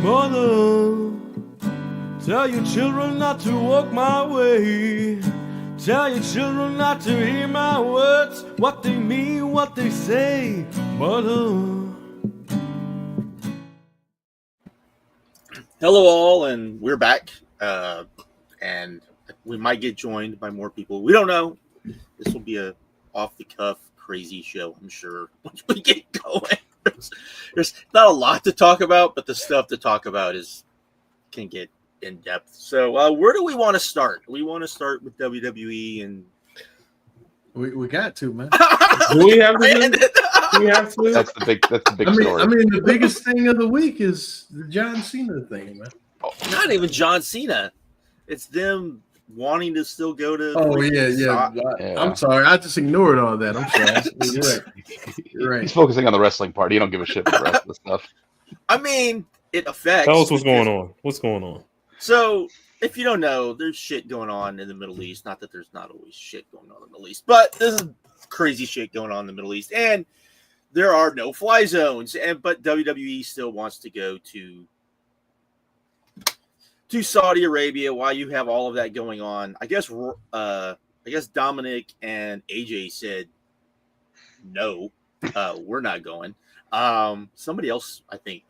Mother, tell your children not to walk my way. Tell your children not to hear my words, what they mean, what they say. Mother. Hello all, and we're back. And we might get joined by more people. We don't know. This will be a off-the-cuff, crazy show, I'm sure, once we get going. There's not a lot to talk about, but the stuff to talk about can get in depth. So where do we want to start? We want to start with WWE, and we got to, man. Do we have to? We have to. That's the big story. I mean, the biggest thing of the week is the John Cena thing, man. Not even John Cena. It's them wanting to still go to. Oh yeah. I'm sorry, I just ignored all that. I'm sorry. You're right. He's focusing on the wrestling part. He don't give a shit about the rest of the stuff. I mean, it affects. Tell us what's going on. What's going on? So, if you don't know, there's shit going on in the Middle East. Not that there's not always shit going on in the Middle East, but this is crazy shit going on in the Middle East, and there are no-fly zones. But WWE still wants to go to Saudi Arabia while you have all of that going on. I guess Dominic and AJ said no, we're not going. Somebody else, I think,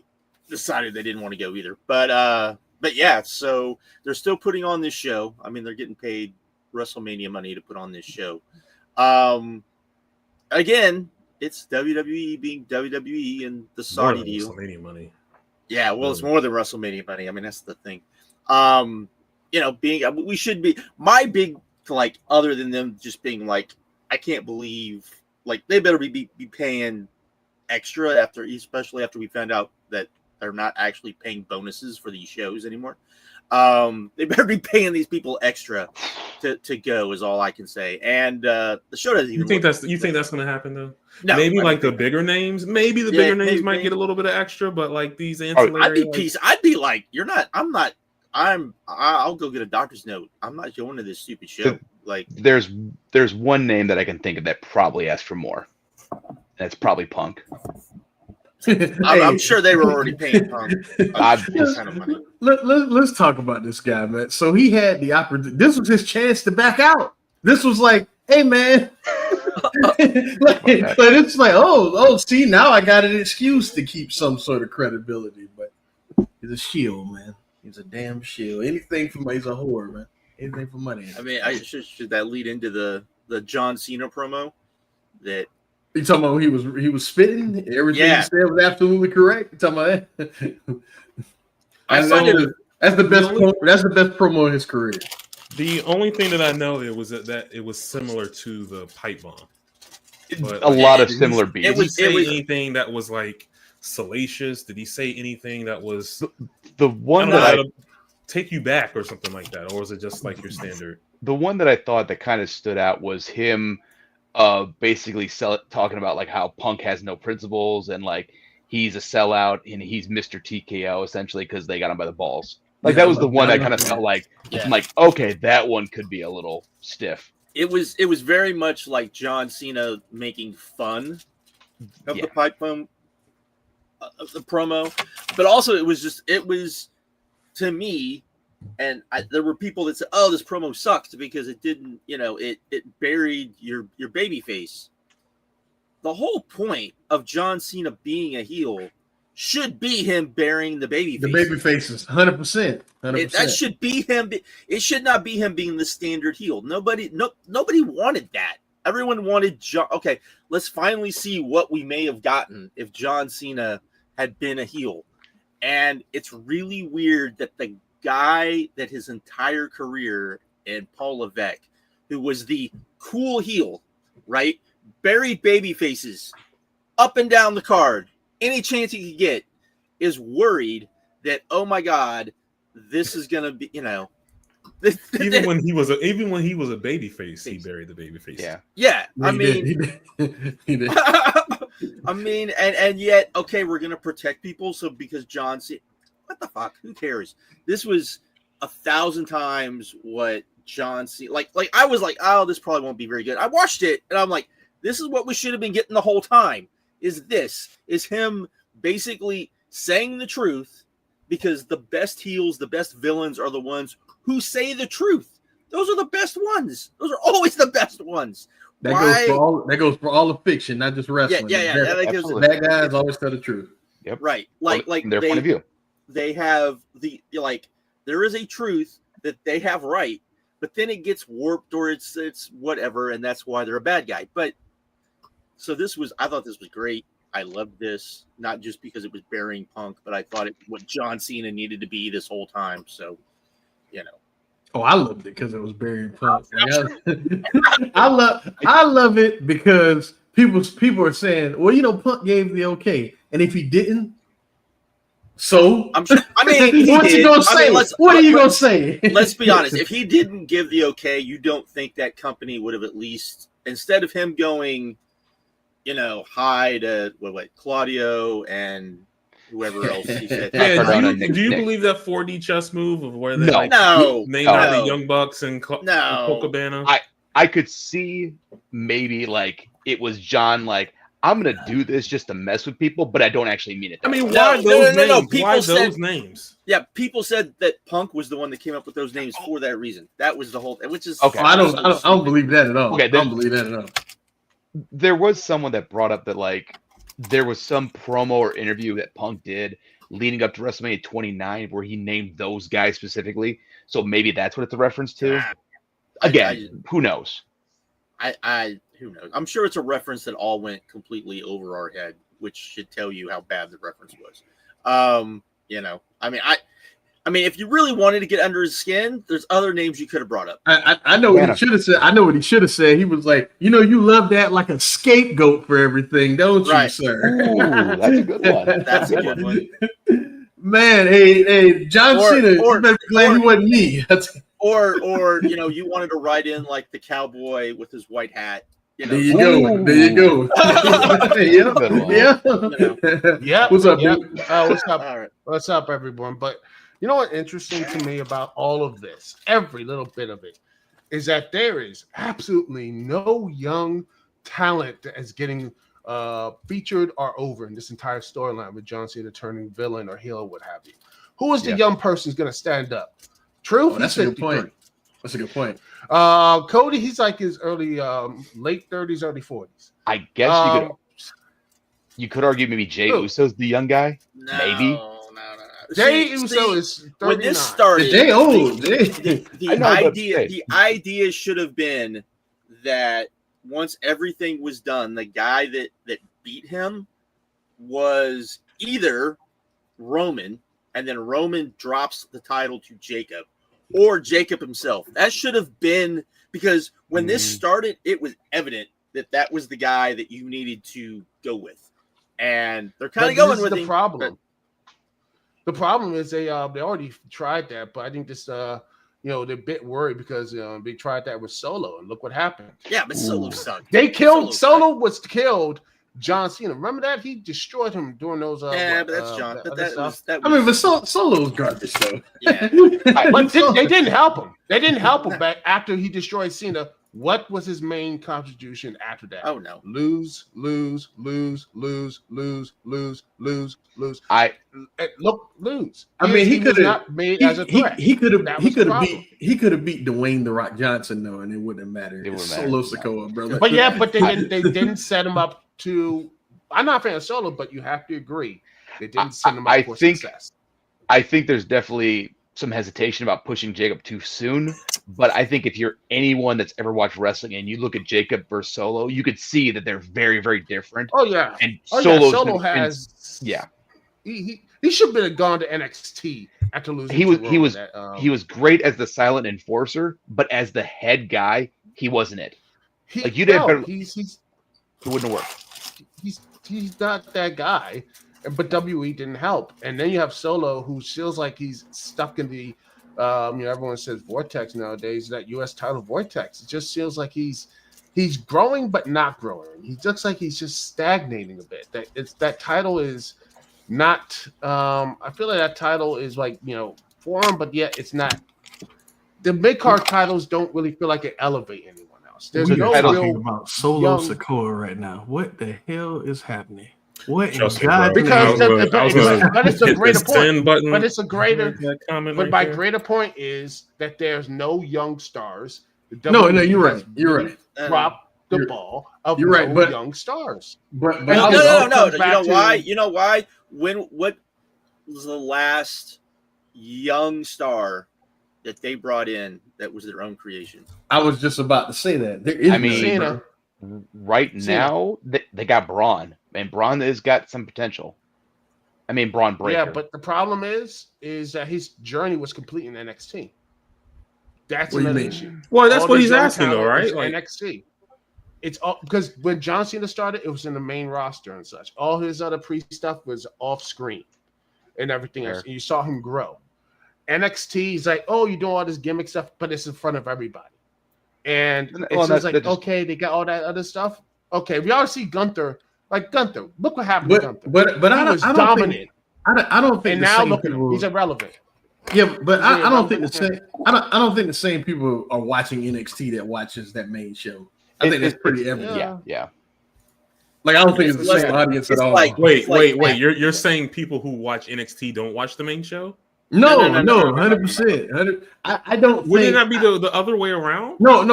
decided they didn't want to go either. But yeah, so they're still putting on this show. I mean, they're getting paid WrestleMania money to put on this show. Again, it's WWE being WWE and the Saudi deal. WrestleMania money. Yeah, well, it's more than WrestleMania money. I mean, that's the thing. We should be my big other than them just being like, I can't believe they better be paying extra especially after we found out that they're not actually paying bonuses for these shows anymore. They better be paying these people extra to go is all I can say. And the show doesn't even. You think that's going to happen though? No, maybe the bigger names. Maybe the bigger names might get a little bit of extra, but these ancillary. I'd be peace. I'd be like, you're not. I'm not. I'll go get a doctor's note. I'm not going to this stupid show. There's one name that I can think of that probably asked for more. That's probably Punk. I'm sure they were already paying Punk this kind of money. Let's talk about this guy, man. So he had the opportunity. This was his chance to back out. This was like, hey, man. But it's like, see, now I got an excuse to keep some sort of credibility. But he's a shield, man. He's a damn shield. Anything for money. He's a whore, man. Anything for money. I mean, should that lead into the John Cena promo? That you talking about he was spitting? Everything he said was absolutely correct. You talking about that? That's the best. That's the best promo in his career. The only thing that I know that it was similar to the pipe bomb. A lot of similar beats. Did he say anything that was salacious? Did he say anything that was the one that I take you back or something like that, or was it just your standard? The one that I thought that kind of stood out was him basically talking about how Punk has no principles and he's a sellout and he's Mr. TKO essentially because they got him by the balls. That was the one that kind of felt like I'm like, okay, that one could be a little stiff. It was very much like John Cena making fun of the pipe bomb, the promo, but also it was to me, and there were people that said, "Oh, this promo sucks because it didn't, it buried your baby face." The whole point of John Cena being a heel should be him burying the baby faces. The baby faces, 100%. That should be him. It should not be him being the standard heel. Nobody wanted that. Everyone wanted John. Okay, let's finally see what we may have gotten if John Cena had been a heel. And it's really weird that the guy that his entire career in Paul Levesque, who was the cool heel, right, buried baby faces up and down the card, any chance he could get, is worried that, oh my God, this is gonna be, even when he was a baby face, he buried the baby face. Yeah. I mean, he did. I mean, and yet, okay, we're gonna protect people. So because John Cena, what the fuck? Who cares? This was 1,000 times what John Cena. Like I was like, oh, this probably won't be very good. I watched it and I'm like, this is what we should have been getting the whole time. Is him basically saying the truth because the best heels, the best villains are the ones who say the truth. Those are the best ones. Those are always the best ones. That goes for all of fiction, not just wrestling. Absolutely. Bad guys always tell the truth. Yep. Right. Like Like from their point of view. They have there is a truth that they have right, but then it gets warped or it's whatever, and that's why they're a bad guy. But so I thought this was great. I loved this, not just because it was burying Punk, but I thought it what John Cena needed to be this whole time. So, Oh, I loved it because it was burying Punk. I love it because people are saying, well, Punk gave the okay, and if he didn't, so I'm sure. I mean, what you gonna say? What are you gonna say? Let's be honest. If he didn't give the okay, you don't think that company would have at least, instead of him going, hi to Claudio and whoever else he said. Do you believe that 4D chess move of where they name out the Young Bucks and Colt Cabana? I could see maybe it was John I'm gonna do this just to mess with people, but I don't actually mean it. I mean, why those names? Why those names? Yeah, people said that Punk was the one that came up with those names for that reason. That was the whole thing, which is okay. I don't believe that at all. Okay, I don't believe that at all. There was someone that brought up that there was some promo or interview that Punk did leading up to WrestleMania 29 where he named those guys specifically. So maybe that's what it's a reference to. Again, who knows? Who knows? I'm sure it's a reference that all went completely over our head, which should tell you how bad the reference was. I mean, if you really wanted to get under his skin, there's other names you could have brought up. I know what he should have said. I know what he should have said. He was like, you love that like a scapegoat for everything, don't you, sir? Ooh, that's a good one. That's a good one. Man, hey, John Cena, you better be glad he wasn't me. Or you wanted to write in like the cowboy with his white hat. There you go. Yeah. What's up, dude? What's up? All right. What's up, everyone? But you know what's interesting to me about all of this, every little bit of it, is that there is absolutely no young talent that is getting featured or over in this entire storyline with John Cena turning villain or heel or what have you. Who is the young person who's going to stand up? True, that's a good point. That's a good point. Cody, he's like his late 30s, early 40s. I guess you could argue maybe Jey Uso's the young guy. No, maybe. No. Jey Uso is 39. When this started, the idea should have been that once everything was done, the guy that beat him was either Roman, and then Roman drops the title to Jacob, or Jacob himself. That should have been, because when this started, it was evident that was the guy that you needed to go with. And they're kind of going with the problem. The problem is they already tried that, but I think this they're a bit worried because they tried that with Solo, and look what happened. Yeah, but Solo sucked. They killed Solo was killed John Cena. Remember that? He destroyed him during those. But that's John. But that was. I mean, but Solo's garbage though. Yeah, but they didn't help him. They didn't help him back after he destroyed Cena. What was his main contribution after that? Oh no! Lose. Lose. I mean, he could have not made as a threat. He could have beat Dwayne the Rock Johnson though, and it wouldn't matter. It's Solo Sikoa, brother. But they didn't set him up to. I'm not a fan of Solo, but you have to agree they didn't set him up for success. I think there's definitely some hesitation about pushing Jacob too soon, but I think if you're anyone that's ever watched wrestling and you look at Jacob versus Solo, you could see that they're very, very different. Oh yeah, and Solo has. He should have gone to NXT after losing. He was great as the silent enforcer, but as the head guy, he wasn't it. He wouldn't have worked. He's not that guy. But WWE didn't help, and then you have Solo, who feels like he's stuck in the, everyone says vortex nowadays. That U.S. title vortex. It just feels like he's growing but not growing. He looks like he's just stagnating a bit. That title is not. I feel like that title is for him, but yet it's not. The mid card titles don't really feel like it elevate anyone else. There's no talking about Solo Sikoa right now. What the hell is happening? What? God, because but it's a greater point. Button, but it's a greater comment. But my greater point is that there's no young stars. No, you're right. You're right. Drop the ball of you're right, but young stars. But no. You know why? What was the last young star that they brought in that was their own creation? I was just about to say that. There is Cena. Right now, they got Braun, and Braun has got some potential. I mean, Braun Breaker. Yeah, but the problem is that his journey was complete in NXT. That's another issue. Well, that's what he's asking, though, right? Like, NXT. It's all because when John Cena started, it was in the main roster and such. All his other pre-stuff was off screen and everything else. And you saw him grow. NXT, he's like, oh, you're doing all this gimmick stuff, but it's in front of everybody. And it's just like, okay, they got all that other stuff. Okay, we all see Gunther. Like Gunther, look what happened to Gunther. But I was dominant. I don't think. And now look at him; he's irrelevant. Yeah, but I don't think the same. I don't think the same people are watching NXT that watches that main show. I think that's pretty evident. Yeah. Like I don't think it's the same audience at all. Wait. You're saying people who watch NXT don't watch the main show? No, 100%. I don't. Wouldn't it not be the other way around? No.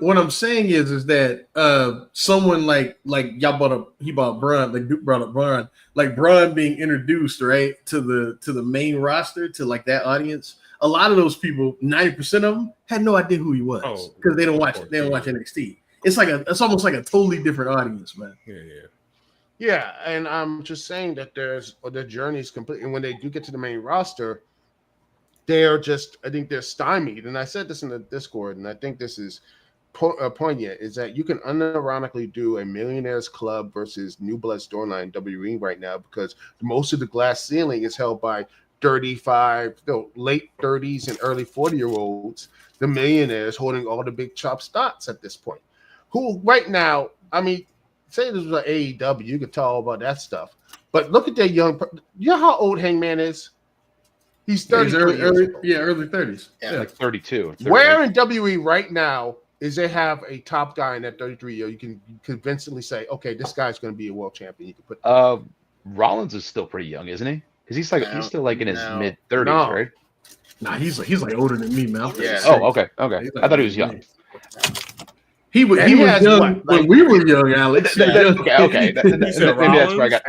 What I'm saying is that someone like y'all brought Braun, like Duke brought up Braun, like Braun being introduced right to the main roster to like that audience. A lot of those people, 90% of them, had no idea who he was because they don't watch NXT. It's almost like a totally different audience, man. Yeah, and I'm just saying that the journey is complete. And when they do get to the main roster, I think they're stymied. And I said this in the Discord, and I think this is poignant, is that you can unironically do a Millionaires Club versus New Blood storyline in WWE right now because most of the glass ceiling is held by late 30s and early 40-year-olds, the millionaires holding all the big chop spots at this point. Who right now, I mean, say this was an AEW, you could tell all about that stuff. But look at that young. You know how old Hangman is? He's 30. Early 30s. Yeah, like 32. Where in WWE right now is they have a top guy in that 33-year? You can convincingly say, okay, this guy's going to be a world champion. You can put. Rollins is still pretty young, isn't he? Because he's still like in his mid 30s, right? Nah, he's like older than me, man. Yeah. Oh, okay. I thought he was young. He was young when we were young, Alex. Okay. Maybe that's where I got.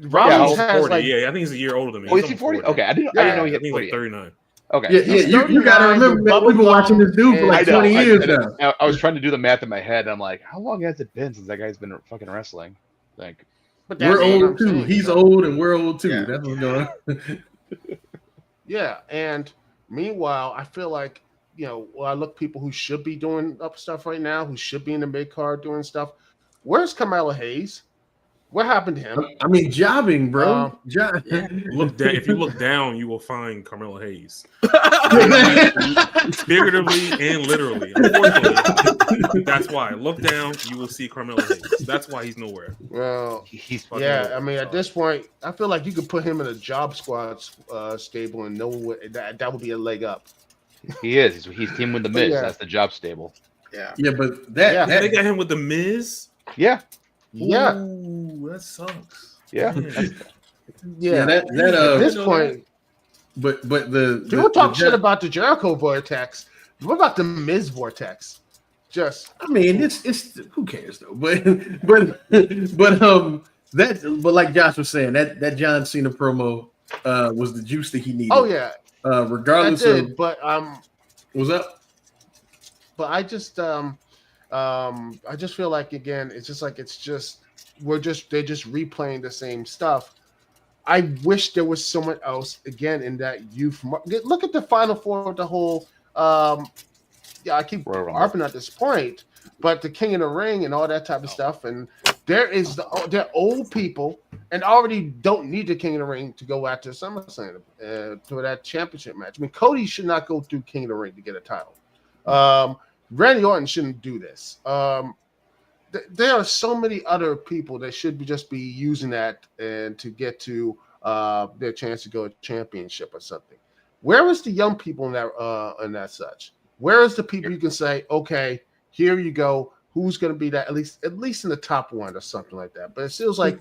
Rollins has 40. I think he's a year older than me. Oh, is he 40? Okay, I didn't know he had 40. Like 39. Okay. Yeah. You got to remember that we've been watching this dude for like 20 years now. I was trying to do the math in my head. And I'm like, how long has it been since that guy's been fucking wrestling? Like, but we're old too. He's old and we're old too. Yeah. That's what's going on. Yeah, and meanwhile, I feel like I look people who should be doing up stuff right now, who should be in the mid card doing stuff. Where's Carmelo Hayes? What happened to him? I mean, jobbing, bro. Look down. If you look down, you will find Carmelo Hayes. Figuratively and literally. Unfortunately, that's why. Look down, you will see Carmelo Hayes. That's why he's nowhere. Well, he's I mean, at this point, I feel like you could put him in a job squad stable and know that would be a leg up. He is. He's team with the Miz. That's the job stable. Yeah, but that they got him with the Miz. Yeah. Yeah. Ooh, that sucks. Yeah. At this point. But the people talk shit about the Jericho vortex. What about the Miz vortex? I mean, it's who cares though. But like Josh was saying, that John Cena promo was the juice that he needed. Oh yeah. Regardless of what's up. But I just feel like again, they're just replaying the same stuff. I wish there was someone else again in that youth. Look at the Final Four with the whole. I keep harping at this point, but the King of the Ring and all that type of stuff, and they're old people and already don't need the King of the Ring to go after SummerSlam to that championship match. I mean, Cody should not go through King of the Ring to get a title. Randy Orton shouldn't do this. There are so many other people that should just be using that and to get to their chance to go to championship or something. Where is the young people in that such? Where is the people you can say, okay, here you go, who's going to be that at least in the top one or something like that. But it feels like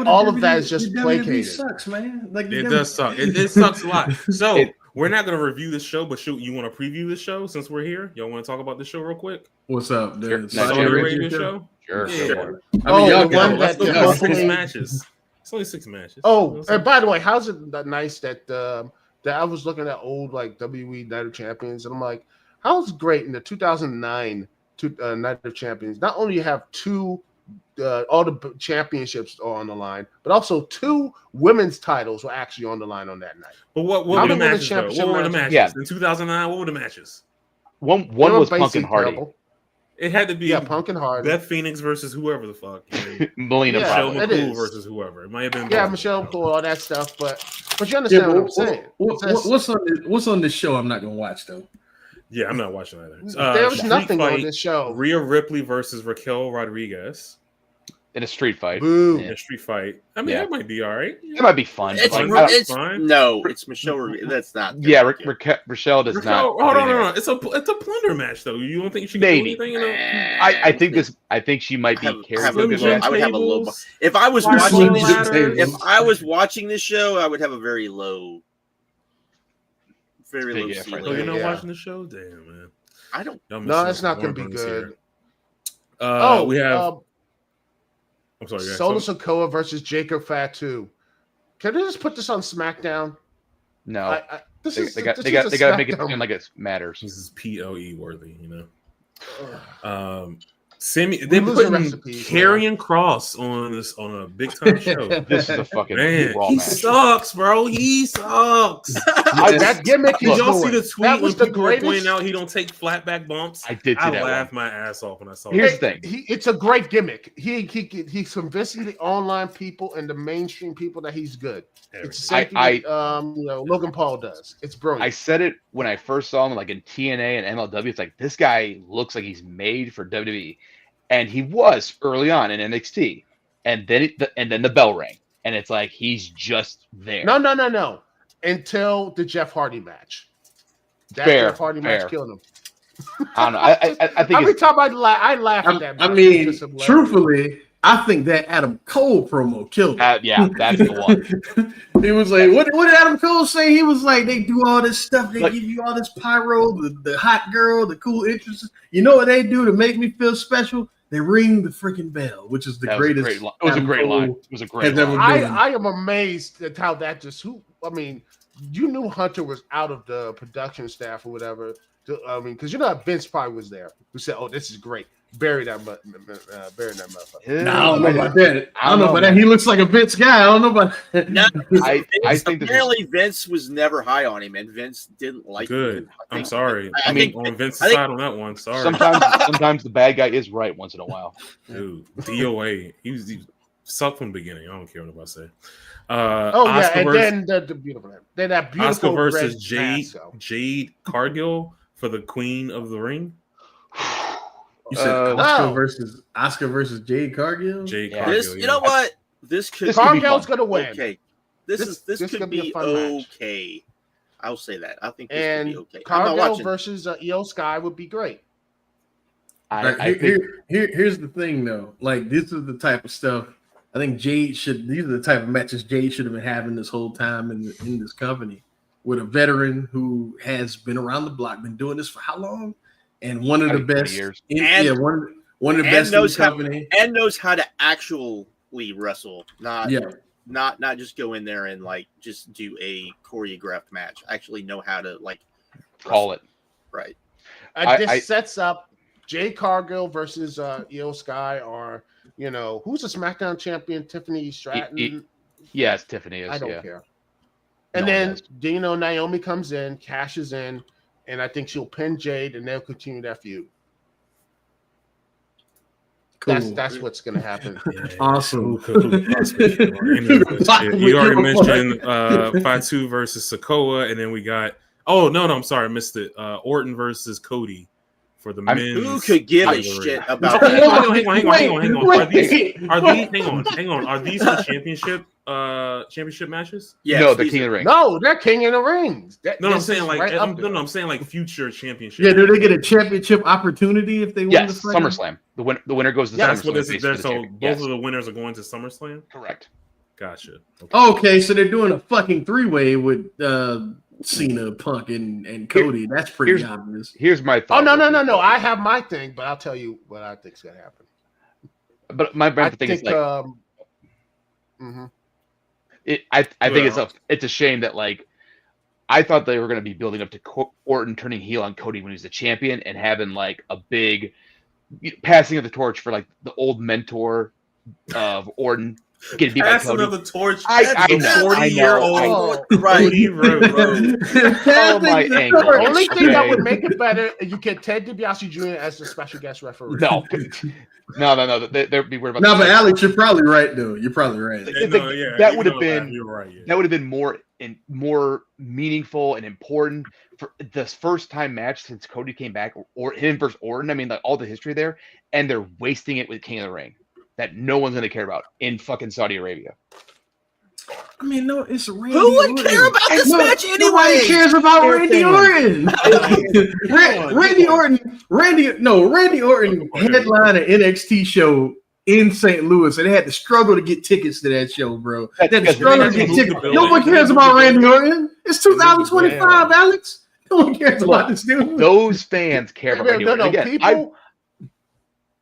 all of that is just placated. Sucks, man. Like it does suck. It sucks a lot. So we're not going to review this show, but you want to preview this show since we're here? Y'all want to talk about this show real quick? What's up? The Saudi Arabia show? Sure. Yeah. I mean, y'all one Let's that go 6 matches. It's only 6 matches. Oh, and by the way, how's it nice that that I was looking at old like WWE Night of Champions, and I'm like, how's great in the 2009 Night of Champions? Not only you have two all the championships are on the line, but also 2 women's titles were actually on the line on that night. But what were the matches? What were the matches? Yeah. In 2009, what were the matches? One was Punk and Hardy. Terrible. It had to be Punk and Hardy. Beth Phoenix versus whoever the fuck. Melina Michelle probably. McCool versus whoever. It might have been. Michelle McCool, all that stuff. But you understand what I'm saying? What's on this show? I'm not gonna watch though. Yeah, I'm not watching either. There was nothing on this show. Rhea Ripley versus Raquel Rodriguez. In a street fight. Boo. In a street fight. I mean, that might be all right. It might be fun. It's fine. No, it's Michelle. That's not. Yeah, Rochelle does not. Hold on. It's a plunder match though. You don't think she can do anything? I think she might be carried. I would have a low. If I was watching this show, I would have a very low. Very low ceiling. Oh, you're not watching the show? Damn, man. I don't. No, it's not going to be good. We have. I'm sorry. Solo Sikoa versus Jacob Fatu. Can they just put this on SmackDown? No, they got to make it seem like it matters. This is POE worthy, you know. They're putting Karrion Kross on a big time show. This is a fucking man. He match. sucks, bro. He sucks. That gimmick. Did y'all see the tweet when people were greatest... pointing out he don't take flat back bumps? I did. I laughed my ass off when I saw. Here's the thing. It's a great gimmick. He's convincing the online people and the mainstream people that he's good. It's the same thing Logan Paul does. It's brilliant. I said it when I first saw him, like in TNA and MLW. It's like this guy looks like he's made for WWE. And he was early on in NXT, and then the bell rang, and it's like he's just there. No. Until the Jeff Hardy match. Jeff Hardy match killed him. I don't know. I think every time I laugh at that. I mean, truthfully, I think that Adam Cole promo killed him. Yeah, that's the one. He was like, what did Adam Cole say? He was like, they do all this stuff. They give you all this pyro, the hot girl, the cool interests. You know what they do to make me feel special? They ring the freaking bell, which is the greatest. It was a great line. It was a great line. I am amazed at how that you knew Hunter was out of the production staff or whatever. I mean, because Vince probably was there who said, "Oh, this is great." Bury that motherfucker. No, I don't know about that. I don't know about that. He looks like a Vince guy. I don't know about that. No, I think apparently Vince was never high on him, and Vince didn't like him. I'm sorry. I mean, on Vince's side on that one. Sorry. Sometimes the bad guy is right once in a while. Dude, DOA. He sucked from the beginning. I don't care what anybody say. Then the beautiful. Then that beautiful Oscar versus Jade Cargill for the Queen of the Ring. You said Oscar versus Jade Cargill? Cargill. You know what? This Cargill's going to win. Okay. This could be okay. I'll say that. I think this could be okay. Cargill versus Io Sky would be great. Here's the thing, though. Like, this is the type of stuff I think these are the type of matches Jade should have been having this whole time in this company with a veteran who has been around the block, been doing this for how long? And one of the best years. One of the best in the company. And knows how to actually wrestle, not just go in there and like just do a choreographed match. Actually know how to like call it. Right. This sets up Jade Cargill versus Io Sky, or who's the SmackDown champion? Tiffany Stratton. Yes, Tiffany is. I don't care. And then Naomi comes in, cashes in, and I think she'll pin Jade, and they'll continue that feud. Cool. That's what's going to happen. Awesome. Cool. You already mentioned Fatu versus Sikoa, and then we got. Oh no! I'm sorry, I missed it. Orton versus Cody for the I'm- men's. Who could give a title shit reign. about Okay, that? hang on. Are these Wait. hang on? Are these for championship matches? Yes, no, the these King are- of the Ring. No, they're King of the Rings. No, I'm This saying is like right up there. I'm saying like future championship. Yeah, do they get a championship opportunity if they win Yes, the fucking- SummerSlam. The winner goes to That's SummerSlam. what this is. basically for the So champion. both Yes, of the winners are going to SummerSlam. correct. Gotcha. Okay, so they're doing a fucking 3-way with Cena, Punk, and Cody. That's pretty obvious. Here's my Oh thought. no! I have my thing, but I'll tell you what I think's gonna happen. But my thing is like, mhm. I think it's a shame that like I thought they were going to be building up to Orton turning heel on Cody when he was the champion and having like a big passing of the torch for like the old mentor of Orton getting beat by Cody. Passing of the torch. I know, 40-year-old Right. Cody Rhodes. Oh my ankle. The only thing that Okay. would make it better is you get Ted DiBiase Jr. as the special guest referee. No. They'd be worried about. No, but Alex, you're probably right though. You're probably right. That would have been. You're right. Yeah. That would have been more meaningful and important for this first time match since Cody came back, or him versus Orton. I mean, like all the history there, and they're wasting it with King of the Ring that no one's gonna care about in fucking Saudi Arabia. I mean, no, it's Randy Who would Orton. care about this match Nobody anyway? cares about Fair Randy thing. Orton. Randy Orton headlined an NXT show in St. Louis, and they had to struggle to get tickets to that show, bro. They had to struggle to get tickets. No one cares about Randy Orton. It's 2025, Alex. No one cares about this dude. Those fans care about Randy Orton. Again, people.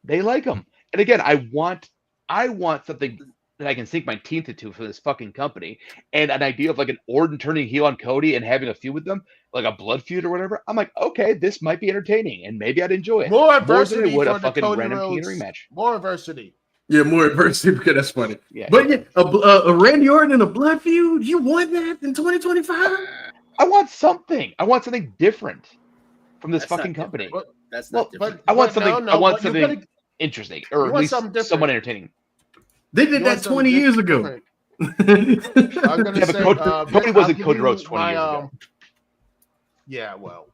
they like him, and again, I want something that I can sink my teeth into for this fucking company, and an idea of like an Orton turning heel on Cody and having a feud with them, like a blood feud or whatever. I'm like, okay, this might be entertaining, and maybe I'd enjoy it More than adversity it would for a the fucking Cody random King of the Rhodes. Ring match. More adversity. Yeah, more adversity because that's funny. Yeah, But yeah, a Randy Orton in a blood feud, you want that in 2025? I want something. I want something different from this That's not fucking company. different. That's Well, not different. I want but something. no, I want but you something gotta- interesting, you or at want least something different. somewhat entertaining. They did You want that 20 something years ago. different. I'm gonna Yeah, but say, Cody I'll wasn't give Cody you Rhodes 20 years ago. Yeah, well,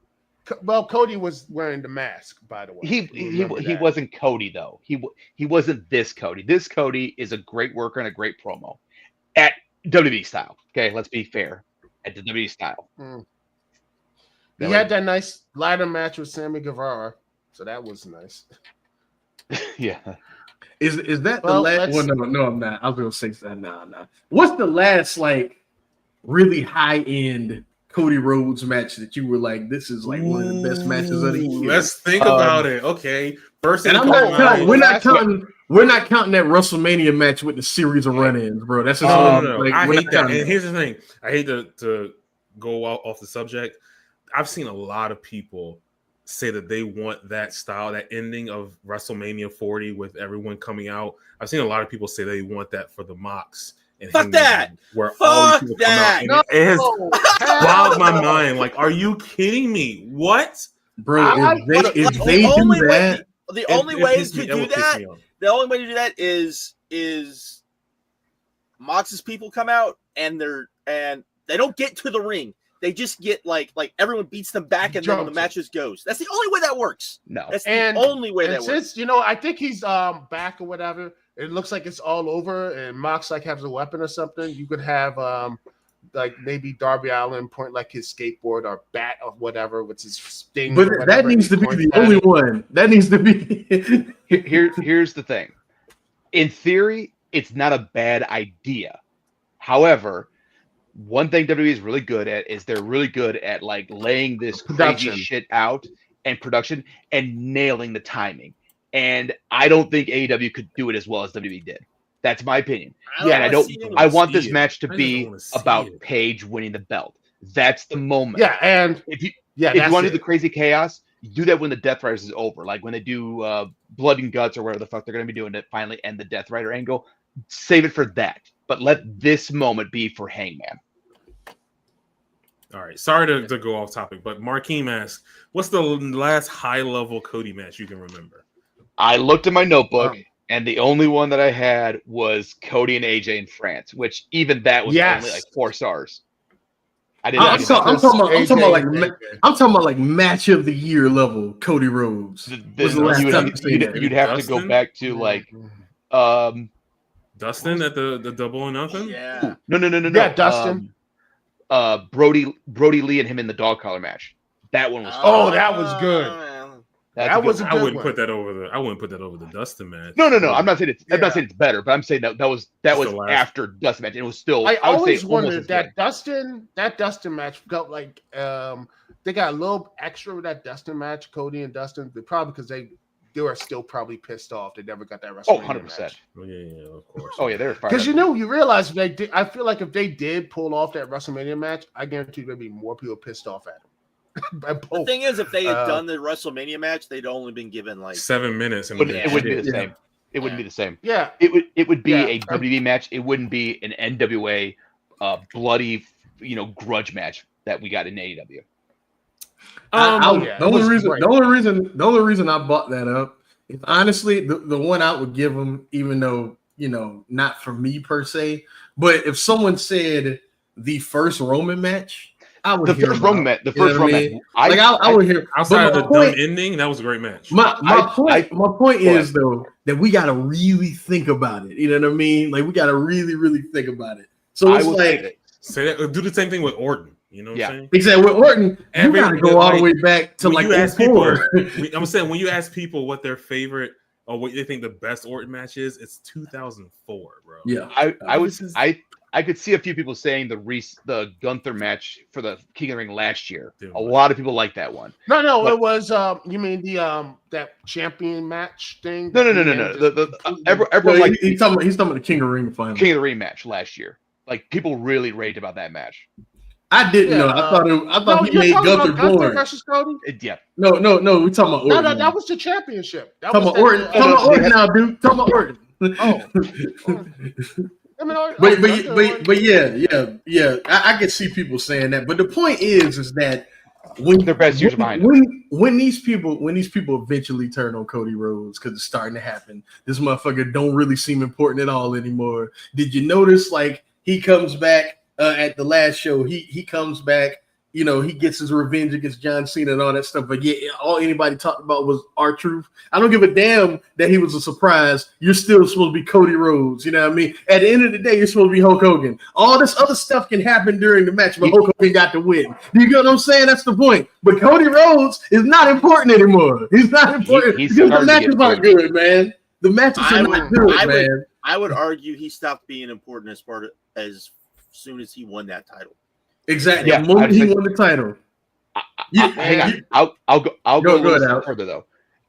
Cody was wearing the mask, by the way. He wasn't Cody though. He wasn't this Cody. This Cody is a great worker and a great promo at WWE style. Okay, let's be fair. At the WWE style. He had that nice ladder match with Sammy Guevara, so that was nice. Yeah. Is that Well, the last? Well, no, I'm not. I was gonna say that. No. What's the last like really high end Cody Rhodes match that you were like, this is like one of the best matches of the year? Let's think about it. Okay, first And thing I'm that not comes to counting. mind- We're not counting that WrestleMania match with the series of run-ins, bro. That's just No. like, I we're hate not that. counting And here's the thing: I hate to go off the subject. I've seen a lot of people say that they want that style, that ending of WrestleMania 40 with everyone coming out. I've seen a lot of people say they want that for the Mox. And Fuck Hangman, that! where all Fuck these people that! come out. And it has boggled my mind. Like, are you kidding me? What? Bro, if they do that, The only way to do that, off. the only way to do that is Mox's people come out and they don't get to the ring. They just get like everyone beats them back and then the matches goes. That's the only way that works. No. That's the only way that works. Since I think he's back or whatever, it looks like it's all over and Mox like has a weapon or something. You could have like maybe Darby Allin point like his skateboard or bat or whatever with his sting. But that needs to be the only one. That needs to be. Here's the thing. In theory, it's not a bad idea. However, one thing WWE is really good at is they're really good at like laying this crazy shit out and production and nailing the timing. And I don't think AEW could do it as well as WWE did. That's my opinion. I want this match to be about Paige winning the belt. That's the moment. Yeah, and if you want to do the crazy chaos, you do that when the Death Riders is over. Like when they do Blood and Guts or whatever the fuck they're going to be doing to finally end the Death Rider angle. Save it for that. But let this moment be for Hangman. All right. Sorry to go off topic, but Markeem asks, what's the last high-level Cody match you can remember? I looked at my notebook, and the only one that I had was Cody and AJ in France, which even that was only like 4 stars. I didn't. I'm talking about like match of the year level. Cody Rhodes. Was the last time you'd have to go back to like, Dustin at the Double or Nothing. Yeah. No. Yeah, Dustin. Brody Lee and him in the dog collar match. That one was. That was good. That was a good I wouldn't one. put that over the Dustin match. No. I'm not saying it's better, but I'm saying that was after Dustin match. And it was still. I would always say wondered that Dustin match felt like they got a little extra with that Dustin match, Cody and Dustin, probably because they were still probably pissed off. They never got that WrestleMania 100%. match. Oh, yeah, of course. Oh yeah, they were fired. Because you realize if they did, I feel like if they did pull off that WrestleMania match, I guarantee there'd be more people pissed off at them. The thing is, if they had done the WrestleMania match, they'd only been given like 7 minutes. It wouldn't be the same. It wouldn't be the same. Yeah, it would be a WWE match. It wouldn't be an NWA bloody grudge match that we got in AEW. The only reason I bought that up is honestly the one I would give them, even though not for me per se, but if someone said the first Roman match, I would hear first Roman match. I would hear outside of the dumb ending. That was a great match. My point is though that we got to really think about it. You know what I mean? Like we got to really, really think about it. So it's like say that. Do the same thing with Orton. You know what I'm saying? Exactly. With Orton, you got to go all the way back to like people. I'm saying when you ask people what their favorite or what they think the best Orton match is, it's 2004, bro. Yeah, I could see a few people saying the Gunther match for the King of the Ring last year. Dude, a lot of people like that one. No, it was you mean the that champion match thing? No. Everyone like he's talking about the King of the Ring final. King of the Ring match last year. Like people really raved about that match. I didn't know. I thought he made Gunther born. Versus Cody? No. We talking about Orton. No, that was the championship. Talking about Orton. Talking about Orton now, dude. Talking about Orton. But yeah. I can see people saying that. But the point is that when their best years behind when these people eventually turn on Cody Rhodes because it's starting to happen, this motherfucker don't really seem important at all anymore. Did you notice like he comes back at the last show? He comes back. He gets his revenge against John Cena and all that stuff. But yeah, all anybody talked about was R-Truth. I don't give a damn that he was a surprise. You're still supposed to be Cody Rhodes. You know what I mean? At the end of the day, you're supposed to be Hulk Hogan. All this other stuff can happen during the match, but Hulk Hogan got to win. Do you get what I'm saying? That's the point. But Cody Rhodes is not important anymore. He's not important because the matches aren't good, man. The matches are not good, man. I would argue he stopped being important as soon as he won that title. Exactly. The moment he won the title. Hang on. I'll go a little further though.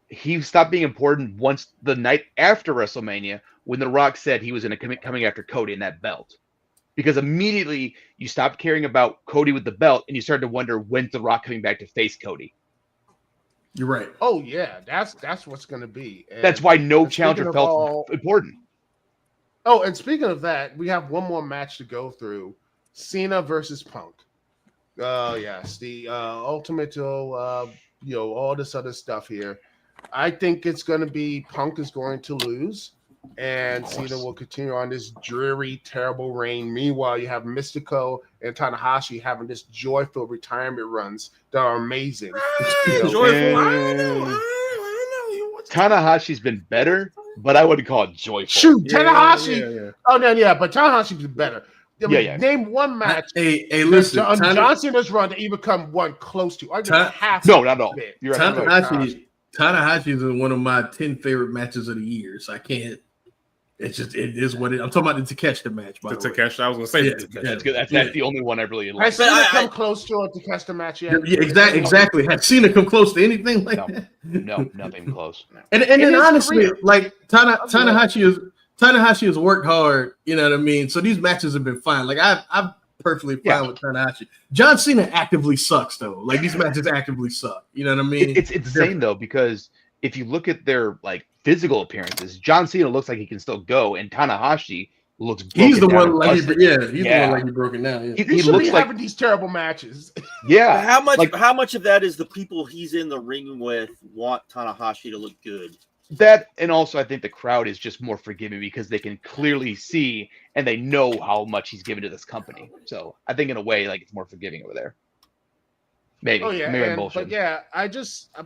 He stopped being important once the night after WrestleMania when The Rock said he was coming after Cody in that belt. Because immediately you stopped caring about Cody with the belt and you started to wonder when's The Rock coming back to face Cody. You're right. Oh yeah, that's what's going to be. And that's why no challenger felt important. Oh, and speaking of that, we have one more match to go through. Cena versus Punk. Yes, the Ultimate, all this other stuff here. I think it's going to be Punk is going to lose, and Cena will continue on this dreary, terrible reign. Meanwhile, you have Mystico and Tanahashi having this joyful retirement runs that are amazing. Joyful. I don't know. Tanahashi's been better, but I wouldn't call it joyful. Shoot, Tanahashi. Yeah. Oh no, yeah, but Tanahashi's been better. Name one match. Hey, listen. John Cena's run to even come one close to. No, not at all. You're right. Tanahashi is one of my 10 favorite matches of the year. So I can't. It is what it is. I'm talking about the Takeshita match. The Takeshita. I was going to say that's good. That's the only one I really like. Has Cena come close to a Takeshita match yet? Yeah, exactly. Has Cena come close to anything like that? No, nothing close. And then honestly, like Tanahashi has worked hard, you know what I mean? So these matches have been fine. Like I'm perfectly fine with Tanahashi. John Cena actively sucks though. Like these matches actively suck. You know what I mean? It's insane though, because if you look at their like physical appearances, John Cena looks like he can still go, and Tanahashi looks he's the one like he's the one like he's broken down. Yeah. He looks like having these terrible matches. Yeah. How much of that is the people he's in the ring with want Tanahashi to look good? That, and also I think the crowd is just more forgiving because they can clearly see and they know how much he's given to this company. So I think in a way, like, it's more forgiving over there. Maybe. Oh yeah, Maybe I'm but bullshitting. yeah,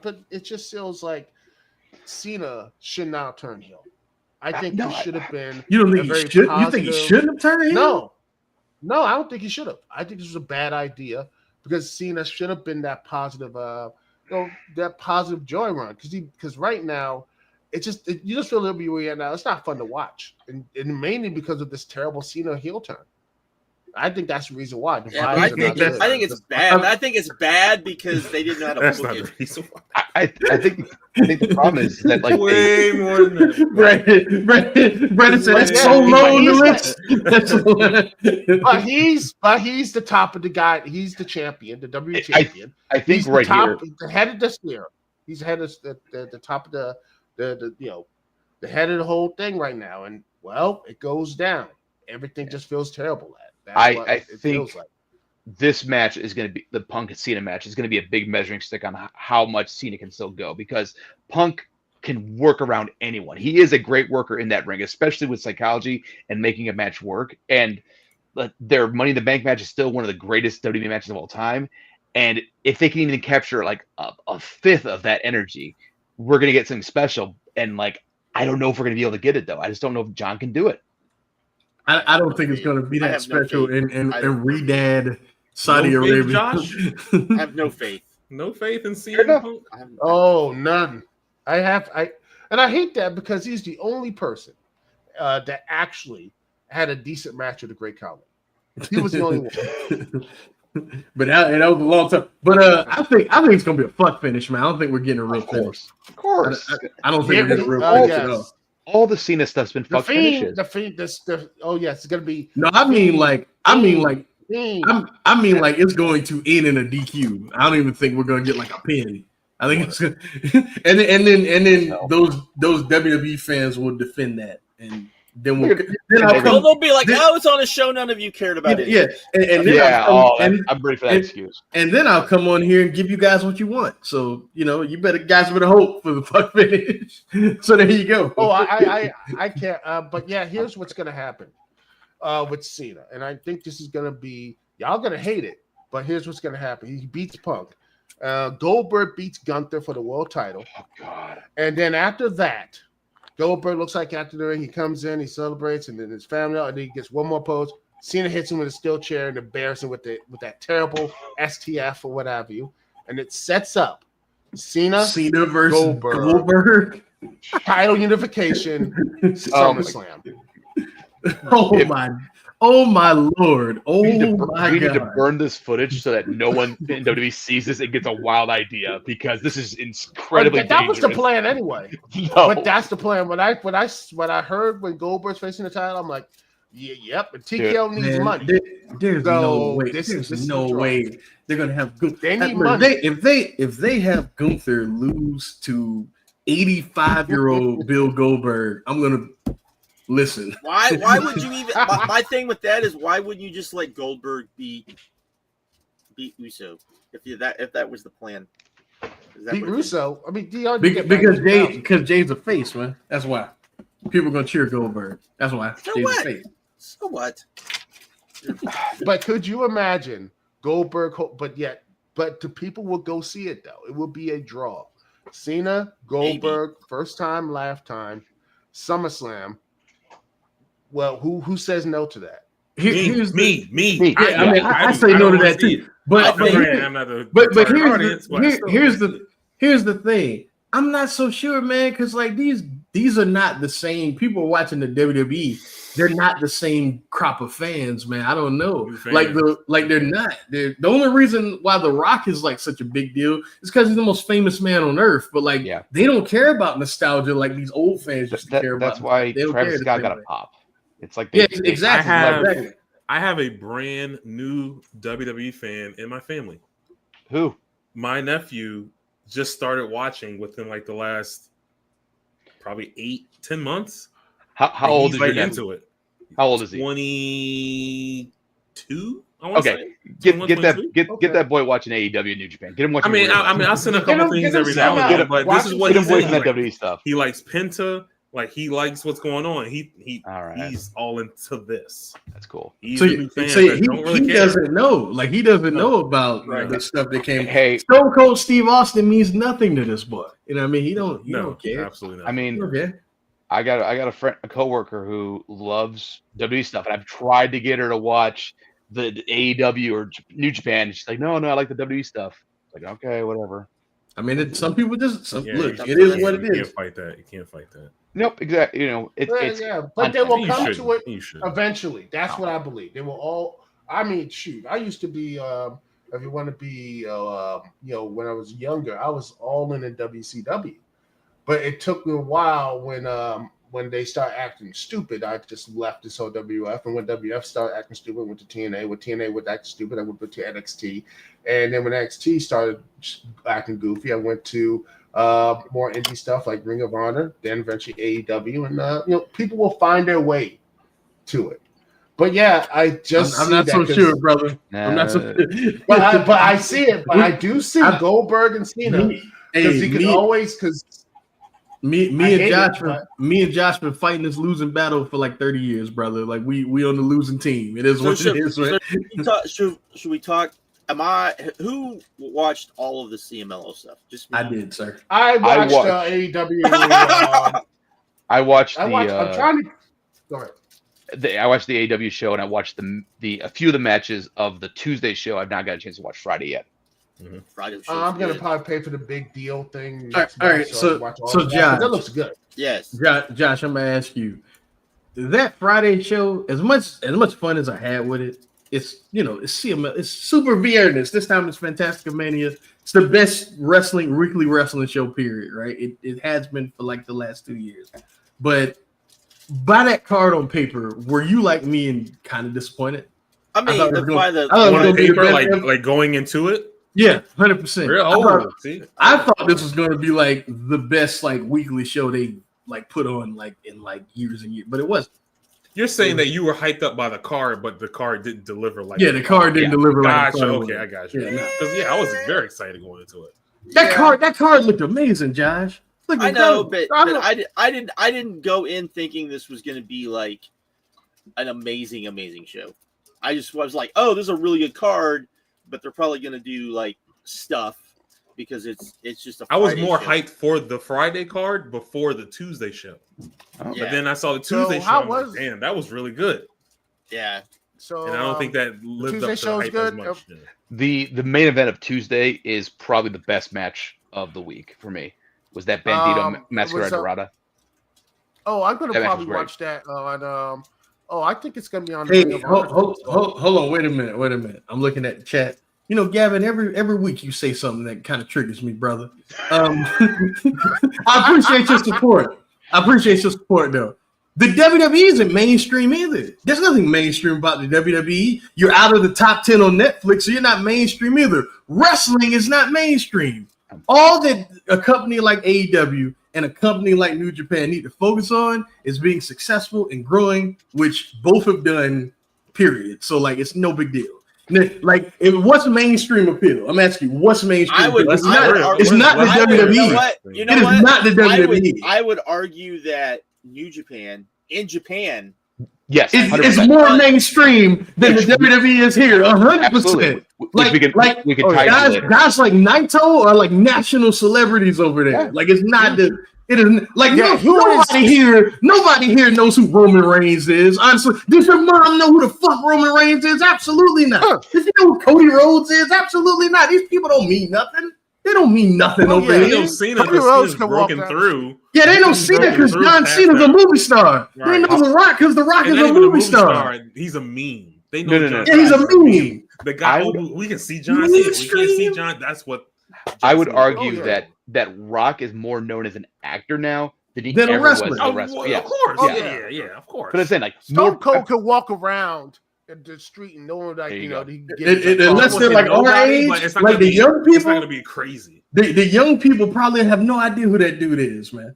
but it just feels like Cena should now turn heel. I think No, he should have been. You don't a think he very should? You think he positive- shouldn't have turned heel? No, I don't think he should have. I think this was a bad idea because Cena should have been that positive, that positive joy run. Because right now, you just feel a little bit weird now. It's not fun to watch, and mainly because of this terrible Cena heel turn. I think that's the reason why. The Yeah, but vibes I are think not good. I think it's bad. I think it's bad because they didn't know how to That's book not it. the reason why. I think the problem is that, like, Way more than that. Brandon said that's Yeah, so low on the he's list. But he's the top of the guy. He's the champion, the W champion. I think He's right the top, here. the head of this year. He's the head of the top of the the head of the whole thing right now. And well, it goes down. Everything just feels terrible. That's what I it think feels like. this match is going to be the Punk and Cena match is going to be a big measuring stick on how much Cena can still go, because Punk can work around anyone. He is a great worker in that ring, especially with psychology and making a match work. And their Money in the Bank match is still one of the greatest WWE matches of all time. And if they can even capture like a fifth of that energy, we're going to get something special. And like, I don't know if we're going to be able to get it though. I just don't know if John can do it. I don't think it's going to be I that have no special faith. in I have no Riyadh, Saudi No faith, Arabia. Josh? I have no faith. No faith in Fair enough. CM Punk. I have, Oh, none. I hate that because he's the only person that actually had a decent match with a great Khali. He was the only one. But that was a long time. But I think it's gonna be a fuck finish, man. I don't think we're getting a real finish. Of course. I don't think we're getting a real Oh, finish yes. at all. All the Cena stuff's been The fuck Fiend, finishes. oh yes, it's gonna be. No, I mean like Fiend. it's going to end in a DQ. I don't even think we're gonna get like a pin. I think it's gonna, and then those WWE fans will defend that, and then they'll be like, "Oh, it's on a show none of you cared about it." Yeah, and then Yeah, I'm ready for that excuse. And then I'll come on here and give you guys what you want. So you guys better hope for the fuck finish. So there you go. Oh, I can't. But yeah, here's what's gonna happen with Cena, and I think this is gonna be y'all gonna hate it, but here's what's gonna happen. He beats Punk. Goldberg beats Gunther for the world title. Oh God! And then after that, Goldberg looks like after the ring, he comes in, he celebrates, and then his family, and then he gets one more pose. Cena hits him with a steel chair and embarrasses him with that terrible STF or what have you, and it sets up Cena versus Goldberg. title unification SummerSlam. Oh my Lord! We need God! to burn this footage so that no one in WWE sees this and gets a wild idea, because this is incredibly That dangerous. was the plan anyway. No. But that's the plan. When I heard when Goldberg's facing the title, I'm like, yep. And TKO needs money. There's no way. There's no way they're gonna have Gunther. They need money. If they have Gunther lose to 85-year-old Bill Goldberg, I'm gonna listen. Why would you even? My thing with that is, why wouldn't you just let Goldberg beat Uso if that was the plan? Beat Russo. I mean, because Jay's a face, man. That's why people are gonna cheer Goldberg. That's why. So Jay's what? a face. So what? But could you imagine Goldberg? But the people will go see it though. It will be a draw. Cena, Goldberg, first time, last time, SummerSlam. Well, who says no to that? Here's me. I say no to that too. But here's the thing. I'm not so sure, man, because like these are not the same people watching the WWE. They're not the same crop of fans, man. I don't know. They're not. The only reason why The Rock is like such a big deal is because he's the most famous man on earth. But like, they don't care about nostalgia like these old fans just care about. That's why Travis Scott got a pop. It's like exactly. I have a brand new WWE fan in my family. Who? My nephew just started watching within like the last probably 8-10 months. How old is he? Into it? How old is he? 22. Okay, Get 21, get that boy watching AEW in New Japan. Get him watching. I send a couple things him every some now and out. then, but Watch this is him what get him he's away in. from that Like, WWE stuff. he likes Penta. Like he likes what's going on. All right. He's all into this. That's cool. He's So, a new fan so that don't really he care. doesn't know. Like he doesn't know about Right. the stuff that came. Hey, Stone Cold Steve Austin means nothing to this boy. You know what I mean? He don't care. Absolutely not. I mean, Okay. I got a coworker who loves WWE stuff, and I've tried to get her to watch the AEW or New Japan. And she's like, no, I like the WWE stuff. Like, okay, whatever. I mean, some people just look. it is what it You can't is. fight that. You can't fight that. Nope, exactly. You know, it's but they will You come shouldn't. to it You should. eventually. That's what I believe. They will all. I mean, shoot, I used to be. If you want to be, when I was younger, I was all in WCW, but it took me a while when they start acting stupid. I just left this whole WF, and when WF started acting stupid, I went to TNA. When TNA was acting stupid, I went to NXT, and then when NXT started acting goofy, I went to more indie stuff like Ring of Honor, then eventually AEW, and people will find their way to it. But yeah, I just I'm not so sure, brother. Nah, I'm not so. but I see it. But I do see Goldberg and Cena because he can always Me and Josh been fighting this losing battle for like 30 years, brother. Like we on the losing team. It is what it is, right? Should we talk? Who watched all of the CMLL stuff? Just me. I did, sir. I watched AEW. I watched I'm trying to. Go ahead. I watched the AEW show, and I watched a few of the matches of the Tuesday show. I've not got a chance to watch Friday yet. Mm-hmm. Friday I'm gonna probably pay for the big deal thing. All right. So Josh, that looks good. Yes, Josh, I'm gonna ask you that Friday show. As much fun as I had with it, it's CML. It's super weirdness. This time it's Fantastica Mania. It's the best weekly wrestling show. Period. Right? It has been for like the last 2 years, but. By that card on paper, were you like me and kind of disappointed? I mean, on paper, like going into it. Yeah, 100%. I thought this was going to be like the best like weekly show they like put on like in like years and years, but it wasn't. You're saying that you were hyped up by the card, but the card didn't deliver like. Yeah, the card didn't deliver like. Gotcha. Okay, I got you. Because I was very excited going into it. That card looked amazing, Josh. I know, but I didn't go in thinking this was going to be like an amazing show. I just was like, oh, this is a really good card, but they're probably going to do like stuff because it's just a. I was more hyped for the Friday card before the Tuesday show, but then I saw the Tuesday show. Like, damn, that was really good. Yeah. So, and I don't think that lived up to the hype as much. The main event of Tuesday is probably the best match of the week for me. Was that Bandito Mascara Dorada? I'm going to probably watch that on. I think it's going to be on. Hey, hold on, wait a minute. I'm looking at the chat. Gavin, every week you say something that kind of triggers me, brother. I appreciate your support. Though. The WWE isn't mainstream either. There's nothing mainstream about the WWE. You're out of the top 10 on Netflix, so you're not mainstream either. Wrestling is not mainstream. All that a company like AEW and a company like New Japan need to focus on is being successful and growing, which both have done, period. So, like, it's no big deal. Like, what's mainstream appeal? I'm asking you, what's mainstream appeal? It's not the WWE. It is not the WWE. I would argue that New Japan, in Japan, yes, it's more mainstream than the WWE is here. 100%. We could guys like Naito are like national celebrities over there. Yeah. Like it's not the. It is like nobody here knows who Roman Reigns is. Honestly, does your mom know who the fuck Roman Reigns is? Absolutely not. Does you know who Cody Rhodes is? Absolutely not. These people don't mean nothing. They don't mean nothing over here. They know Cena just broken through. Yeah, they know Cena because John Cena's a movie star. Right. They know The Rock because The Rock is a movie star. He's a meme. They know Yeah, he's a meme. The guy we can see John Cena. We can't see John. That's what I would argue that Rock is more known as an actor now than he ever was as a wrestler. Of course. Of course. But I'm saying like Stone Cold could walk around in the street and no one unless they're like our age, like the young people, it's not gonna be crazy. The young people probably have no idea who that dude is, man.